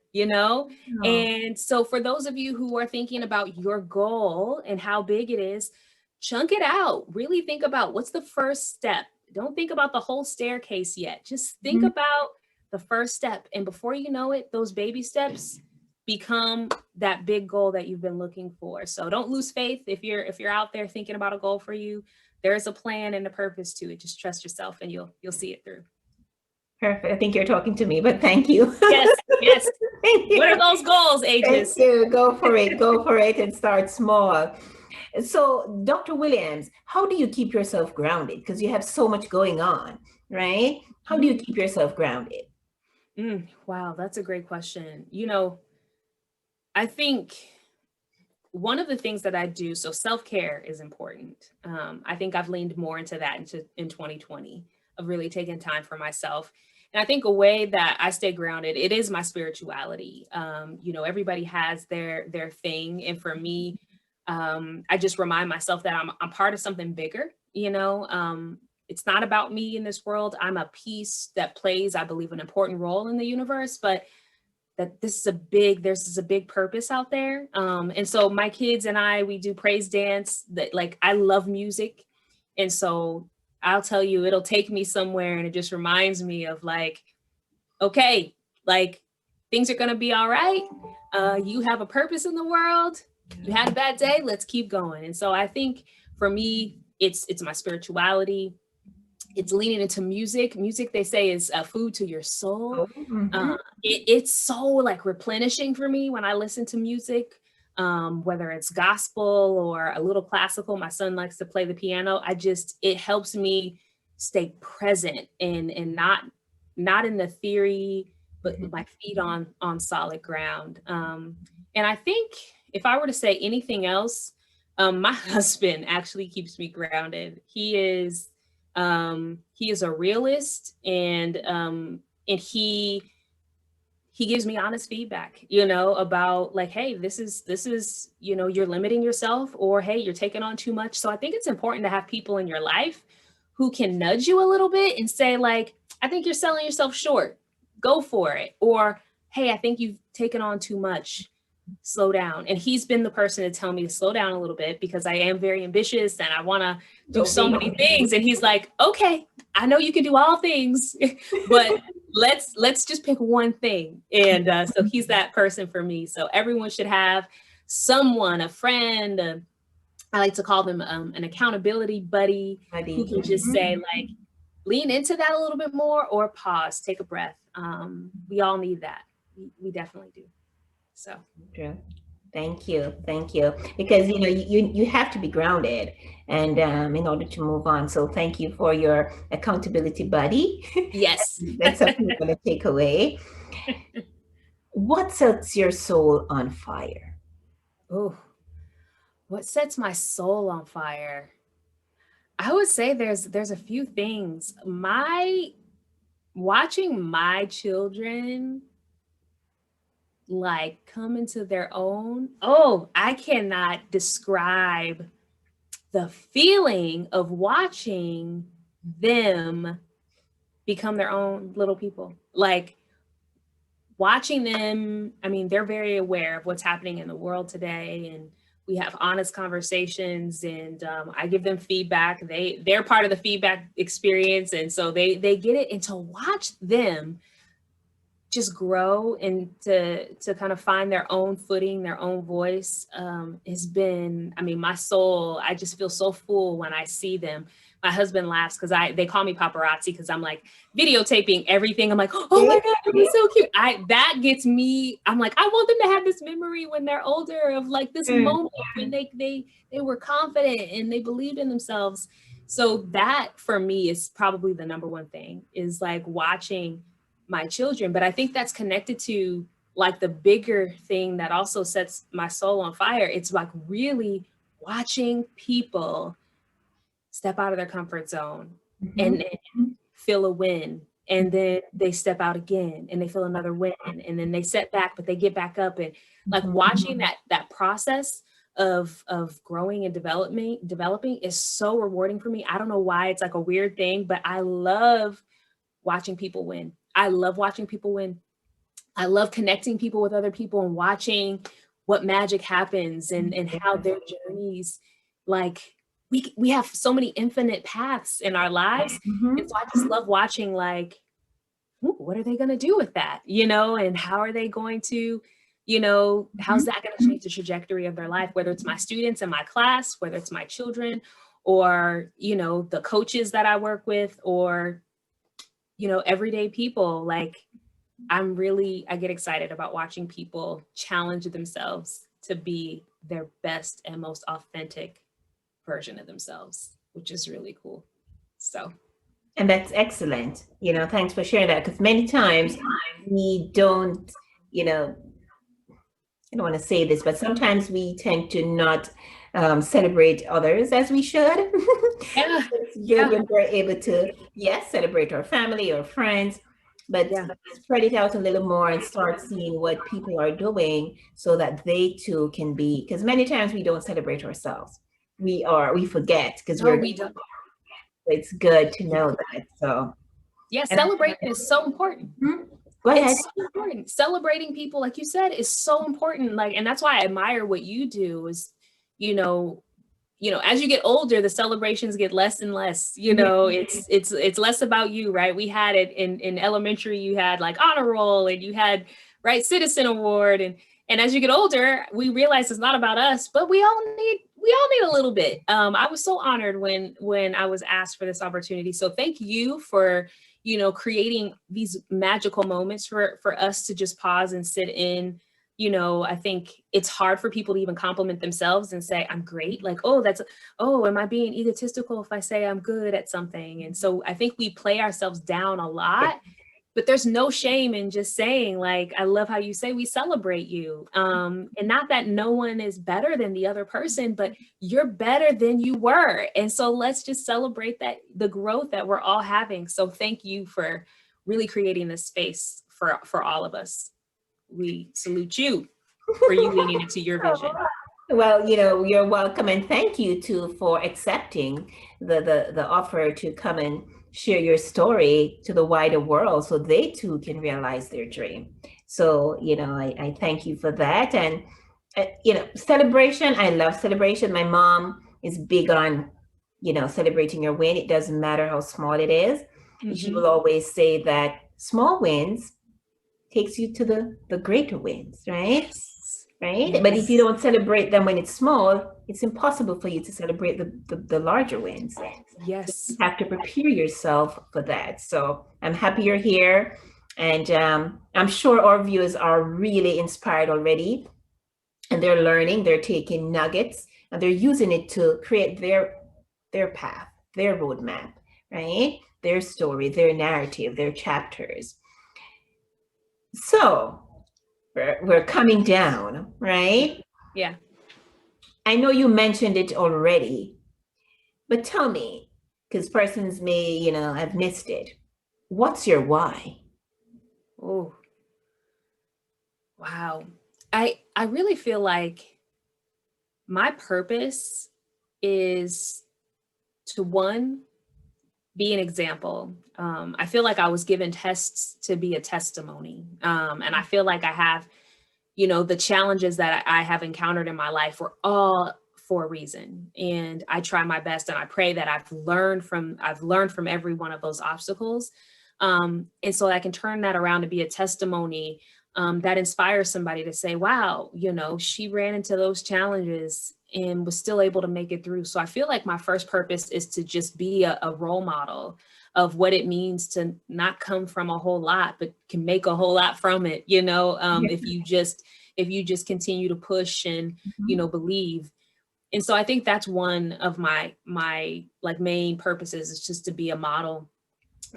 S2: And so for those of you who are thinking about your goal and how big it is, chunk it out. Really think about what's the first step. Don't think about the whole staircase yet. Just think about the first step. And before you know it, those baby steps become that big goal that you've been looking for. So don't lose faith. If you're out there thinking about a goal for you, there's a plan and a purpose to it. Just trust yourself and you'll see it through.
S1: Perfect. I think you're talking to me, but thank you.
S2: Yes, yes.
S1: Thank you.
S2: What are those goals, Aegis?
S1: Thank you. Go for it. Go for it and start small. So, Dr. Williams, how do you keep yourself grounded? Because you have so much going on, right? How do you keep yourself grounded?
S2: Wow, that's a great question. You know, I think one of the things that I do, so self-care is important. I think I've leaned more into that in 2020 of really taking time for myself. And I think a way that I stay grounded, it is my spirituality. You know, everybody has their thing. And for me, I just remind myself that I'm part of something bigger, you know. It's not about me in this world. I'm a piece that plays, I believe, an important role in the universe, but that there's a big purpose out there. And so my kids and I, we do praise dance. That, like, I love music. And so I'll tell you, it'll take me somewhere, and it just reminds me of, like, okay, like, things are gonna be all right. You have a purpose in the world. You had a bad day, let's keep going. And so I think for me, it's my spirituality. It's leaning into music. Music, they say, is food to your soul. It's so, like, replenishing for me when I listen to music, whether it's gospel or a little classical. My son likes to play the piano. It helps me stay present and not in the theory, but my feet on solid ground. And I think if I were to say anything else, my husband actually keeps me grounded. He is a realist, and he gives me honest feedback, you know, about, like, hey, this is, you know, you're limiting yourself, or hey, you're taking on too much. So I think it's important to have people in your life who can nudge you a little bit and say, like, I think you're selling yourself short, go for it. Or, hey, I think you've taken on too much, slow down. And he's been the person to tell me to slow down a little bit, because I am very ambitious and I want to do so many things. And he's like, okay, I know you can do all things, but let's just pick one thing. And so he's that person for me. So everyone should have someone, a friend, I like to call them an accountability buddy who can just say, like, lean into that a little bit more, or pause, take a breath. We all need that. We definitely do. So.
S1: True. Thank you. Because, you know, you have to be grounded, and in order to move on. So thank you for your accountability buddy.
S2: Yes.
S1: That's something I'm going to take away. What sets your soul on fire?
S2: Oh, what sets my soul on fire? I would say there's a few things. Watching my children, like, come into their own. Oh, I cannot describe the feeling of watching them become their own little people. Like, watching them, I mean, they're very aware of what's happening in the world today, and we have honest conversations, and I give them feedback. They're part of the feedback experience, and so they get it. And to watch them just grow and to kind of find their own footing, their own voice, has been, I mean, my soul, I just feel so full when I see them. My husband laughs because they call me paparazzi, because I'm, like, videotaping everything. I'm like, oh my God, they're so cute. That gets me. I'm like, I want them to have this memory when they're older of, like, this moment when they were confident and they believed in themselves. So that for me is probably the number one thing, is, like, watching my children. But I think that's connected to, like, the bigger thing that also sets my soul on fire. It's, like, really watching people step out of their comfort zone and feel a win. And then they step out again and they feel another win. And then they set back, but they get back up. And, like, watching that process of growing and developing is so rewarding for me. I don't know why, it's like a weird thing, but I love watching people win. I love watching people win. I love connecting people with other people and watching what magic happens and how their journeys, like, we have so many infinite paths in our lives. And so I just love watching, like, what are they going to do with that? You know, and how are they going to you know, how's
S1: Mhm.
S2: that going to change the trajectory of their life, whether it's my students in my class, whether it's my children, or, you know, the coaches that I work with, or, you know, everyday people. Like, I get excited about watching people challenge themselves to be their best and most authentic version of themselves, which is really cool. So,
S1: And that's excellent. Thanks for sharing that, because many times we don't, you know, I don't want to say this, but sometimes we tend to not celebrate others as we should.
S2: yeah,
S1: It's good
S2: yeah,
S1: when we're able to, yes, celebrate our family or friends, but
S2: yeah.
S1: spread it out a little more and start seeing what people are doing so that they too can be, because many times we don't celebrate ourselves. We forget because
S2: No,
S1: we're,
S2: we don't.
S1: it's good to know that. So,
S2: Yeah,
S1: and,
S2: celebrating is so important.
S1: Mhm. Go ahead.
S2: It's so important. Celebrating people, like you said, is so important. Like, and that's why I admire what you do is, you know, as you get older, the celebrations get less and less. You
S1: Yeah.
S2: know, it's less about you, right? We had it in elementary, you had like honor roll and you had right citizen award. And as you get older, we realize it's not about us, but we all need a little bit. I was so honored when I was asked for this opportunity. So thank you for, creating these magical moments for us to just pause and sit in. I think it's hard for people to even compliment themselves and say, I'm great. Like, oh, am I being egotistical if I say I'm good at something? And so I think we play ourselves down a lot, but there's no shame in just saying, like, I love how you say we celebrate you. And not that no one is better than the other person, but you're better than you were. And so let's just celebrate that, the growth that we're all having. So thank you for really creating this space for all of us. We salute you for you leaning into your vision.
S1: Well, you're welcome, and thank you too for accepting the offer to come and share your story to the wider world so they too can realize their dream. So, I thank you for that. And, celebration, I love celebration. My mom is big on, celebrating your win. It doesn't matter how small it is. She
S2: Mm-hmm.
S1: will always say that small wins takes you to the greater wins, right?
S2: Yes.
S1: Right? But if you
S2: Yes.
S1: don't celebrate them when it's small, it's impossible for you to celebrate the larger wins. You
S2: Yes.
S1: have to prepare yourself for that. So I'm happy you're here. And I'm sure our viewers are really inspired already. And they're learning, they're taking nuggets, and they're using it to create their path, their roadmap, right? Their story, their narrative, their chapters. So we're coming down,
S2: Yeah.
S1: right?
S2: Yeah.
S1: I know you mentioned it already, but tell me, because persons may, have missed it. What's your why?
S2: Oh, wow. I really feel like my purpose is to, one, be an example. I feel like I was given tests to be a testimony. And I feel like I have, the challenges that I have encountered in my life were all for a reason. And I try my best and I pray that I've learned from every one of those obstacles. And so I can turn that around to be a testimony that inspires somebody to say, wow, she ran into those challenges and was still able to make it through. So I feel like my first purpose is to just be a role model of what it means to not come from a whole lot, but can make a whole lot from it,
S1: Yeah.
S2: if you just continue to push and,
S1: Mhm.
S2: believe. And so I think that's one of my like main purposes, is just to be a model,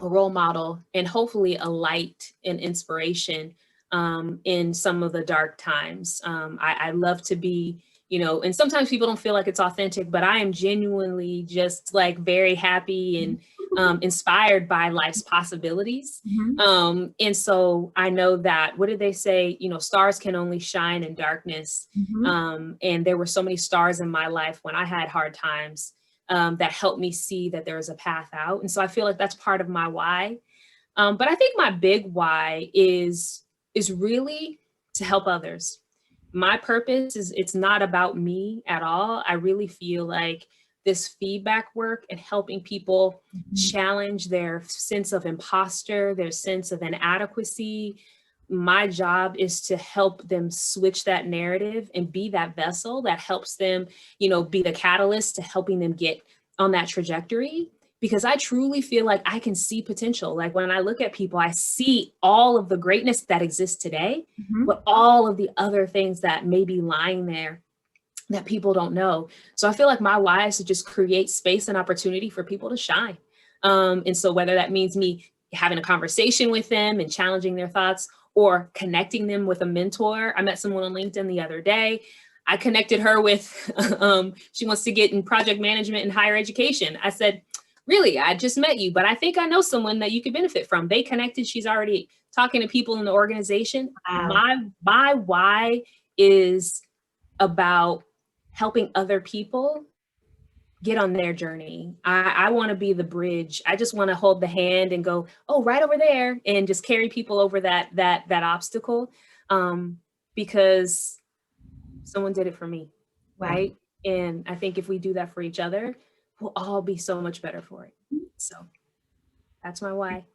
S2: a role model, and hopefully a light and inspiration in some of the dark times. I love to be, and sometimes people don't feel like it's authentic, but I am genuinely just like very happy and inspired by life's possibilities.
S1: Mhm.
S2: And so I know that, what did they say? Stars can only shine in darkness.
S1: Mhm.
S2: And there were so many stars in my life when I had hard times, that helped me see that there is a path out. And so I feel like that's part of my why. But I think my big why is really to help others. My purpose is, it's not about me at all. I really feel like this feedback work and helping people
S1: Mhm.
S2: challenge their sense of imposter, their sense of inadequacy, my job is to help them switch that narrative and be that vessel that helps them, be the catalyst to helping them get on that trajectory. Because I truly feel like I can see potential. Like when I look at people, I see all of the greatness that exists today, but all of the other things that may be lying there that people don't know. So I feel like my why is to just create space and opportunity for people to shine. And so whether that means me having a conversation with them and challenging their thoughts, or connecting them with a mentor. I met someone on LinkedIn the other day. I connected her with, she wants to get in project management and higher education. I said, really, I just met you, but I think I know someone that you could benefit from. They connected. She's already talking to people in the organization. Wow. My why is about helping other people get on their journey. I want to be the bridge. I just want to hold the hand and go, oh, right over there, and just carry people over that obstacle, because someone did it for me, right? And I think if we do that for each other, we'll all be so much better for it. So that's my why.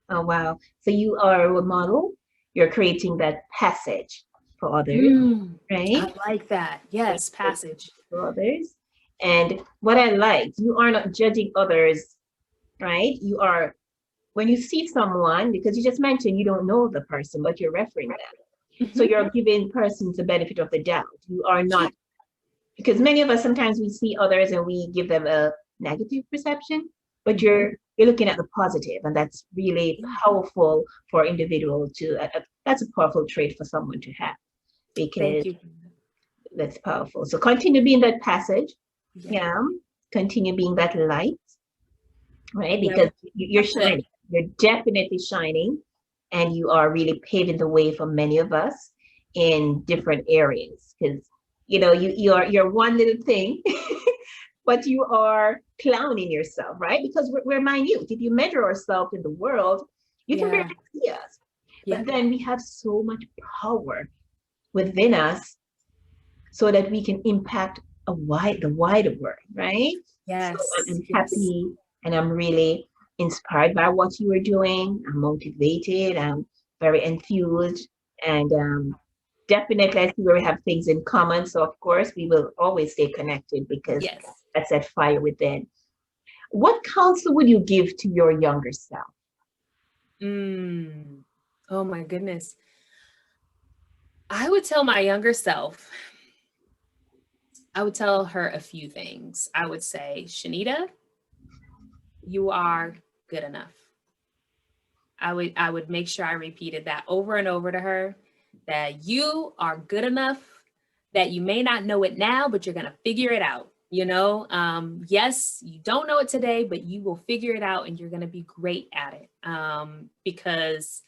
S1: Oh, wow. So you are a role model. You're creating that passage for others, right?
S2: I like that. Yes, passage.
S1: For others. And what I like, you are not judging others, right? You are, when you see someone, because you just mentioned you don't know the person, but you're referring them. So you're giving persons the benefit of the doubt. You are not, because many of us, sometimes we see others and we give them a negative perception, but you're looking at the positive, and that's really powerful for individual to, that's a powerful trait for someone to have, because that's powerful. So continue being that passage. Yeah. Continue being that light, right? Because you're shining. You're definitely shining, and you are really paving the way for many of us in different areas. Because you're one little thing, but you are clowning yourself, right? Because we're minute. If you measure ourselves in the world, you can barely see us. But then we have so much power within us, so that we can impact the wider world, right?
S2: Yes.
S1: So I'm happy, and I'm really inspired by what you are doing. I'm motivated. I'm very enthused, and definitely I see where we have things in common. So of course we will always stay connected, because that's that fire within. What counsel would you give to your younger self?
S2: Oh my goodness. I would tell my younger self, I would tell her a few things. I would say, Shanita, you are good enough. I would make sure I repeated that over and over to her, that you are good enough, that you may not know it now, but you're going to figure it out. Yes, you don't know it today, but you will figure it out, and you're going to be great at it. Because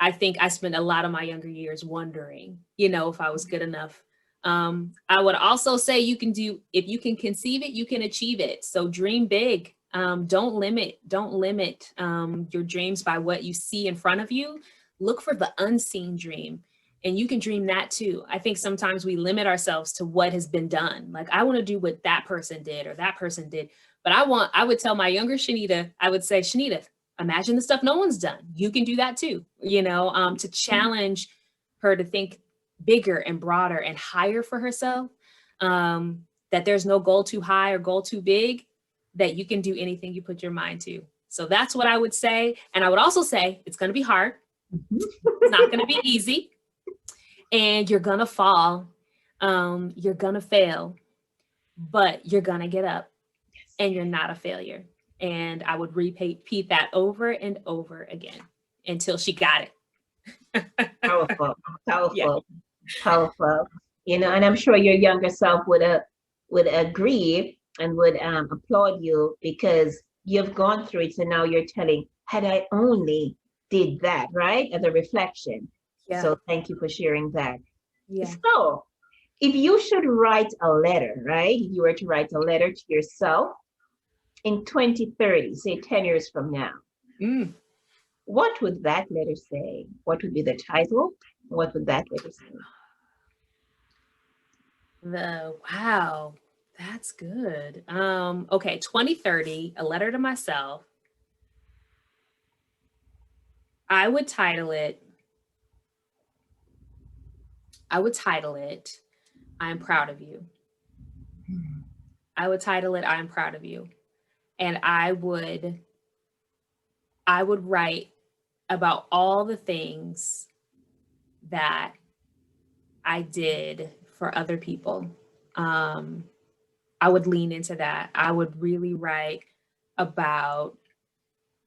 S2: I think I spent a lot of my younger years wondering, if I was good enough. I would also say if you can conceive it, you can achieve it. So dream big. Don't limit your dreams by what you see in front of you. Look for the unseen dream, and you can dream that too. I think sometimes we limit ourselves to what has been done. Like, I want to do what that person did or that person did. But I would tell my younger Shanita, I would say, Shanita, imagine the stuff no one's done. You can do that too, to challenge her to think bigger and broader and higher for herself, that there's no goal too high or goal too big, that you can do anything you put your mind to. So that's what I would say. And I would also say, it's going to be hard. It's not going to be easy. And you're going to fall. You're going to fail, but you're going to get up, and you're not a failure. And I would repeat that over and over again until she got it.
S1: Powerful. Powerful. And I'm sure your younger self would agree and would applaud you, because you've gone through it. So now you're telling, had I only did that, right? As a reflection. So thank you for sharing that. So if you should write a letter, right? If you were to write a letter to yourself in 2030, say 10 years from now, what would that letter say? What would be the title? What would that letter say?
S2: Wow, that's good. Okay, 2030, a letter to myself. I would title it, I would title it, I'm proud of you. I would title it, I'm proud of you. And I would write about all the things that I did for other people. I would lean into that. I would really write about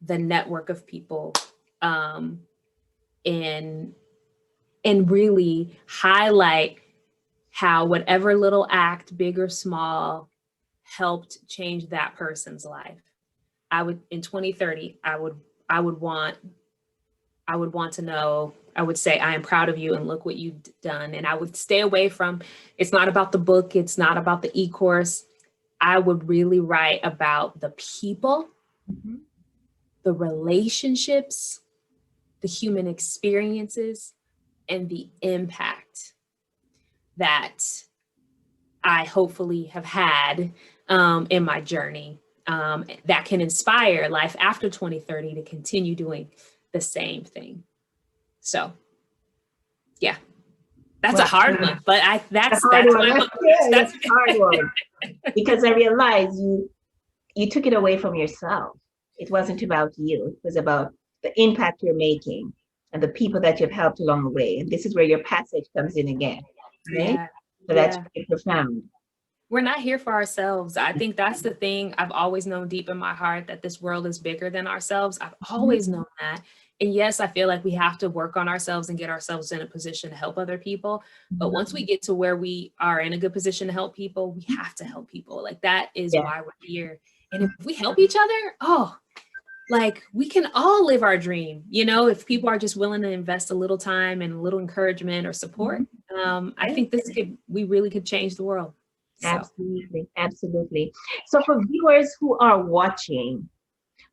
S2: the network of people, and really highlight how whatever little act, big or small, helped change that person's life. I would, in 2030, I would want to know, I would say, I am proud of you and look what you've done. And I would stay away from, it's not about the book, it's not about the e-course. I would really write about the people, the relationships, the human experiences, and the impact that I hopefully have had in my journey, that can inspire life after 2030 to continue doing the same thing. So, yeah, that's a hard one, but that's my book.
S1: That's a hard one. Because I realized you took it away from yourself. It wasn't about you. It was about the impact you're making and the people that you've helped along the way. And this is where your passage comes in again, right?
S2: Yeah.
S1: So that's pretty profound.
S2: We're not here for ourselves. I think that's the thing I've always known deep in my heart, that this world is bigger than ourselves. I've always known that. And yes, I feel like we have to work on ourselves and get ourselves in a position to help other people. But once we get to where we are in a good position to help people, we have to help people. Like, that is why we're here. And if we help each other, like, we can all live our dream. You know, if people are just willing to invest a little time and a little encouragement or support, I think we really could change the world. So.
S1: Absolutely. Absolutely. So for viewers who are watching,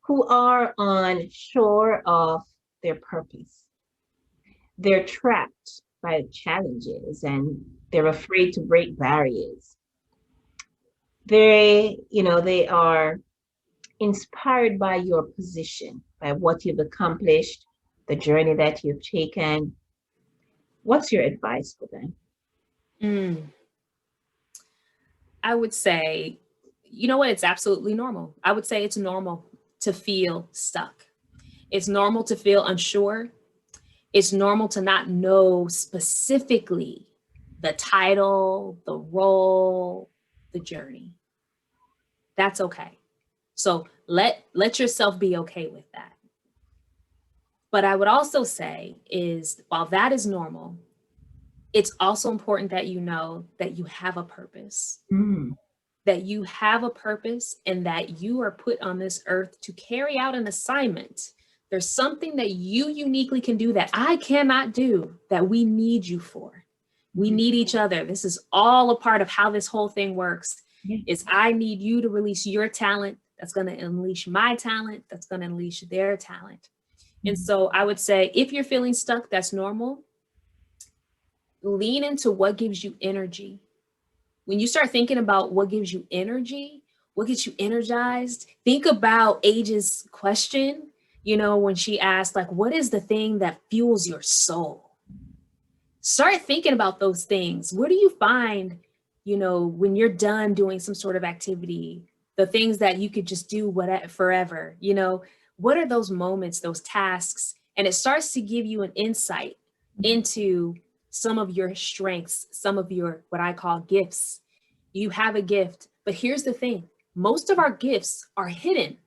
S1: who are unsure of their purpose, they're trapped by challenges and they're afraid to break barriers. They are inspired by your position, by what you've accomplished, the journey that you've taken. What's your advice for them?
S2: I would say, you know what? It's absolutely normal. I would say it's normal to feel stuck. It's normal to feel unsure. It's normal to not know specifically the title, the role, the journey. That's okay. So let yourself be okay with that. But I would also say is, while that is normal, it's also important that you know that you have a purpose, that you have a purpose, and that you are put on this earth to carry out an assignment. There's something that you uniquely can do that I cannot do, that we need you for. We need each other. This is all a part of how this whole thing works. Is I need you to release your talent. That's going to unleash my talent. That's going to unleash their talent. And so I would say, if you're feeling stuck, that's normal. Lean into what gives you energy. When you start thinking about what gives you energy, what gets you energized, think about Age's question, when she asked, like, what is the thing that fuels your soul? Start thinking about those things. Where do you find, when you're done doing some sort of activity, the things that you could just do forever, what are those moments, those tasks? And it starts to give you an insight into some of your strengths, some of your, what I call gifts. You have a gift, but here's the thing. Most of our gifts are hidden.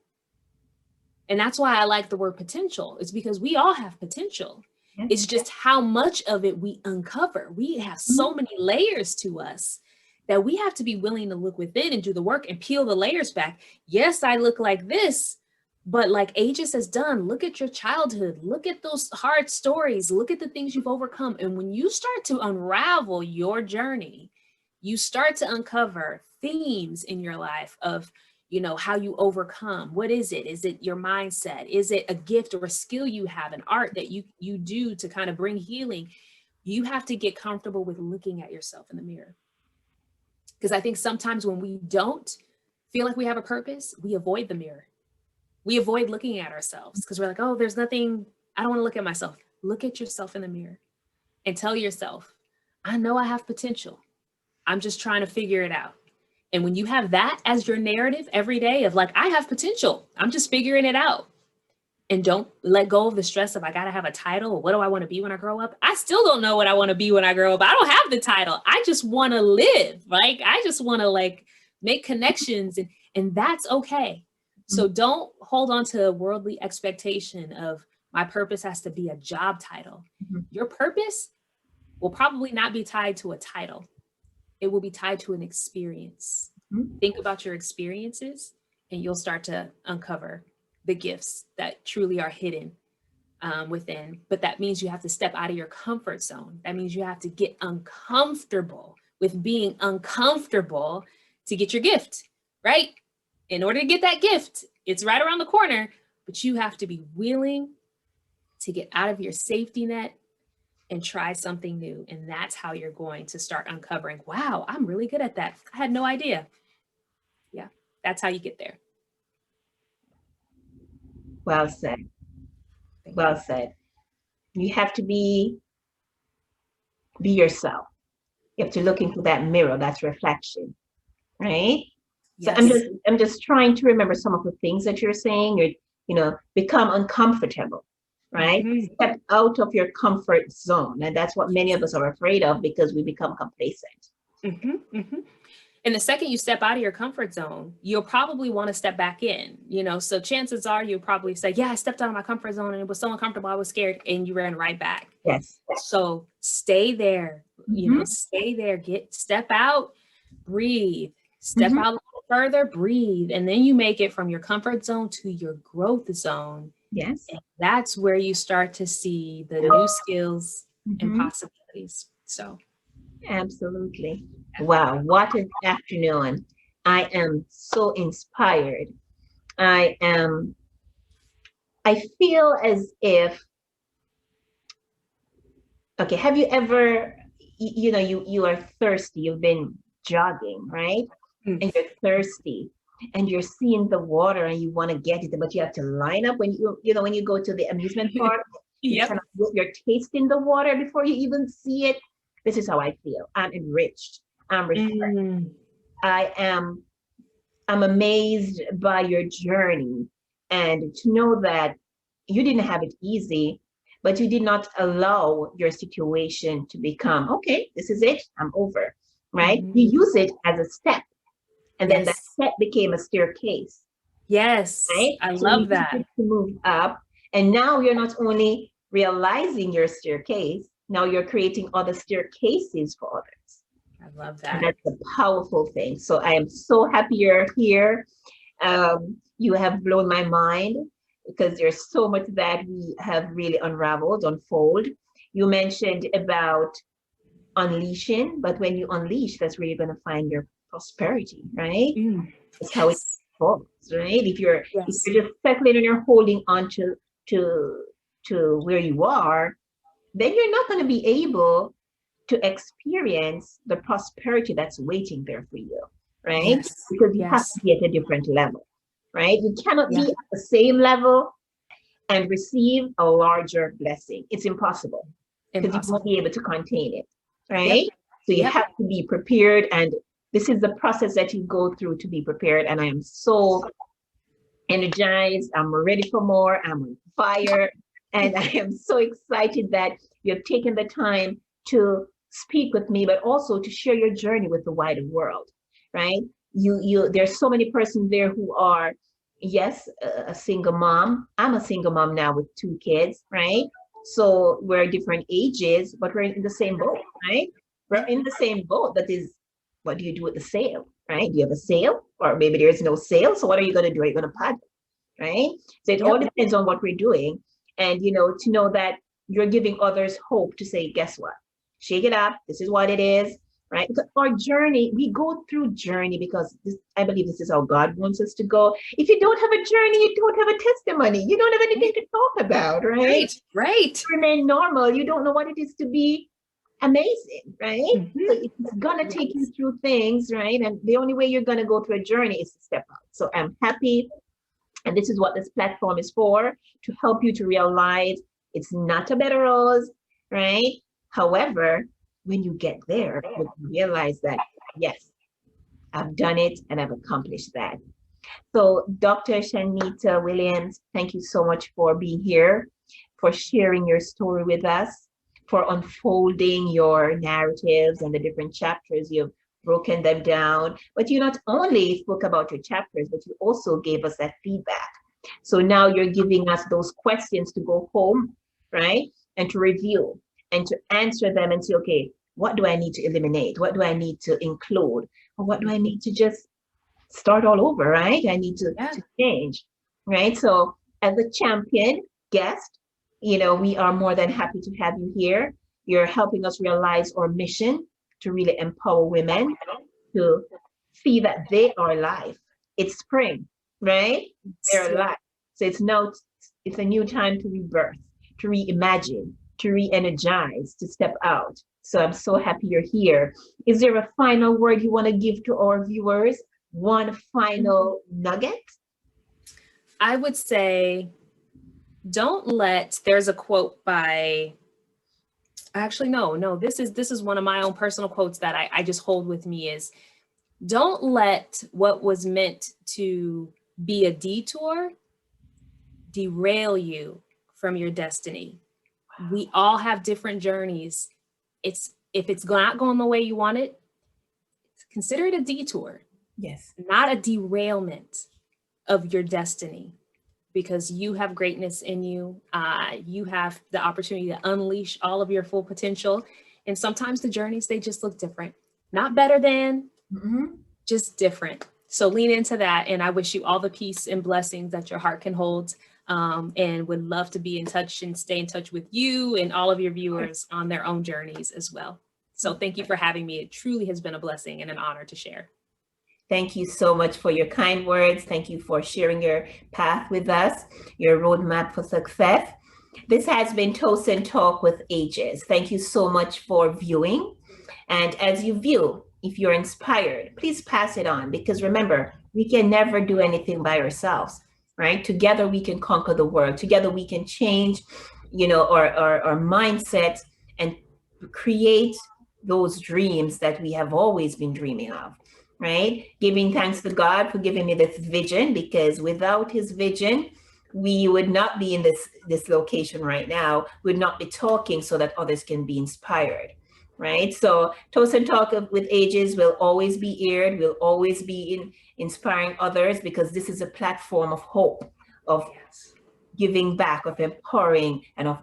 S2: And that's why I like the word potential. It's because we all have potential. It's just how much of it we uncover. We have so many layers to us that we have to be willing to look within and do the work and peel the layers back. Yes, I look like this, but like Aegis has done, look at your childhood, look at those hard stories, look at the things you've overcome. And when you start to unravel your journey, you start to uncover themes in your life of, how you overcome. What is it? Is it your mindset? Is it a gift or a skill you have, an art that you do to kind of bring healing? You have to get comfortable with looking at yourself in the mirror. Because I think sometimes when we don't feel like we have a purpose, we avoid the mirror. We avoid looking at ourselves because we're like, oh, there's nothing, I don't want to look at myself. Look at yourself in the mirror and tell yourself, I know I have potential. I'm just trying to figure it out. And when you have that as your narrative every day of like, I have potential, I'm just figuring it out. And don't let go of the stress of I got to have a title. Or what do I want to be when I grow up? I still don't know what I want to be when I grow up. I don't have the title. I just want to live. Like, I just want to like make connections, and that's okay. So don't hold on to a worldly expectation of my purpose has to be a job title. Your purpose will probably not be tied to a title. It will be tied to an experience. Think about your experiences and you'll start to uncover the gifts that truly are hidden within. But that means you have to step out of your comfort zone. That means you have to get uncomfortable with being uncomfortable to get your gift, right? In order to get that gift, it's right around the corner, but you have to be willing to get out of your safety net and try something new. And that's how you're going to start uncovering, wow, I'm really good at that. I had no idea. Yeah, that's how you get there.
S1: Well said. Well said. You have to be yourself. You have to look into that mirror, that's reflection, right?
S2: Yes.
S1: So I'm just trying to remember some of the things that you're saying. Become uncomfortable, right? Step out of your comfort zone. And that's what many of us are afraid of because we become complacent.
S2: And the second you step out of your comfort zone, you'll probably want to step back in, so chances are you'll probably say, yeah, I stepped out of my comfort zone and it was so uncomfortable. I was scared, and you ran right back.
S1: Yes.
S2: So stay there, stay there, step out, breathe, step out a little further, breathe. And then you make it from your comfort zone to your growth zone.
S1: Yes.
S2: And that's where you start to see the new skills and possibilities. So.
S1: Absolutely. Wow, what an afternoon. I am so inspired. I feel as if, okay, have you ever, you are thirsty, you've been jogging, right? And you're thirsty and you're seeing the water and you want to get it, but you have to line up when when you go to the amusement park, you're tasting the water before you even see it. This is how I feel. I'm enriched. I'm refreshed. I'm amazed by your journey, and to know that you didn't have it easy, but you did not allow your situation to become, okay, this is it, I'm over, right? You use it as a step, and then that step became a staircase.
S2: Yes,
S1: right?
S2: I love that.
S1: To move up, and now you're not only realizing your staircase, now you're creating other staircases for others.
S2: I love that.
S1: And that's a powerful thing. So I am so happy you're here. You have blown my mind because there's so much that we have really unfold. You mentioned about unleashing, but when you unleash, that's where you're going to find your prosperity, right? That's how it falls, right? If you're just settling and you're holding on to where you are, then you're not going to be able to experience the prosperity that's waiting there for you, right? Because you have to be at a different level, right? You cannot be at the same level and receive a larger blessing. It's impossible because you won't be able to contain it, right? So you have to be prepared, and this is the process that you go through to be prepared. And I am so energized. I'm ready for more. I'm on fire. And I am so excited that you have taken the time to speak with me, but also to share your journey with the wider world, right? There's so many persons there who are, a single mom. I'm a single mom now with 2 kids, right? So we're different ages, but we're in the same boat, right? We're in the same boat. That is, what do you do with the sail, right? Do you have a sail? Or maybe there's no sail. So what are you going to do? Are you going to paddle, right? So it all depends on what we're doing. And, to know that you're giving others hope to say, guess what? Shake it up. This is what it is, right? Because our journey, we go through journey because I believe this is how God wants us to go. If you don't have a journey, you don't have a testimony. You don't have anything to talk about, right?
S2: Right.
S1: Remain normal. You don't know what it is to be amazing, right? So it's going to take you through things, right? And the only way you're going to go through a journey is to step out. So I'm happy. And this is what this platform is for, to help you to realize it's not a bed of roses, right? However, when you get there, you realize that, yes, I've done it and I've accomplished that. So Dr. Shanita Williams, thank you so much for being here, for sharing your story with us, for unfolding your narratives and the different chapters. You've broken them down, but you not only spoke about your chapters, but you also gave us that feedback. So now you're giving us those questions to go home, right? And to review and to answer them and say, okay, what do I need to eliminate? What do I need to include? Or what do I need to just start all over, right? I need to change, right? So as a champion guest, we are more than happy to have you here. You're helping us realize our mission to really empower women to see that they are alive. It's spring, right? They're alive. So it's a new time to rebirth, to reimagine, to re-energize, to step out. So I'm so happy you're here. Is there a final word you want to give to our viewers? One final nugget?
S2: I would say, there's a quote by, actually, no, this is one of my own personal quotes that I just hold with me is, don't let what was meant to be a detour derail you from your destiny. We all have different journeys. If it's not going the way you want it, consider it a detour.
S1: Yes.
S2: Not a derailment of your destiny, because you have greatness in you. You have the opportunity to unleash all of your full potential. And sometimes the journeys, they just look different. Not better than, just different. So lean into that. And I wish you all the peace and blessings that your heart can hold. And would love to be in touch and stay in touch with you and all of your viewers on their own journeys as well. So thank you for having me. It truly has been a blessing and an honor to share.
S1: Thank you so much for your kind words. Thank you for sharing your path with us, your roadmap for success. This has been Toast and Talk with Ages. Thank you so much for viewing. And as you view, if you're inspired, please pass it on, because remember, we can never do anything by ourselves, right? Together we can conquer the world. Together we can change, our mindset and create those dreams that we have always been dreaming of. Right? Giving thanks to God for giving me this vision, because without his vision, we would not be in this location right now, would not be talking so that others can be inspired, right? So Toast and Talk with Ages will always be aired, will always be inspiring others, because this is a platform of hope, of giving back, of empowering, and of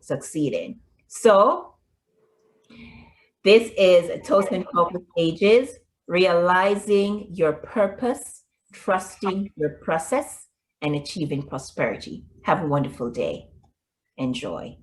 S1: succeeding. So this is Toast and Talk with Ages. Realizing your purpose, trusting your process, and achieving prosperity. Have a wonderful day. Enjoy.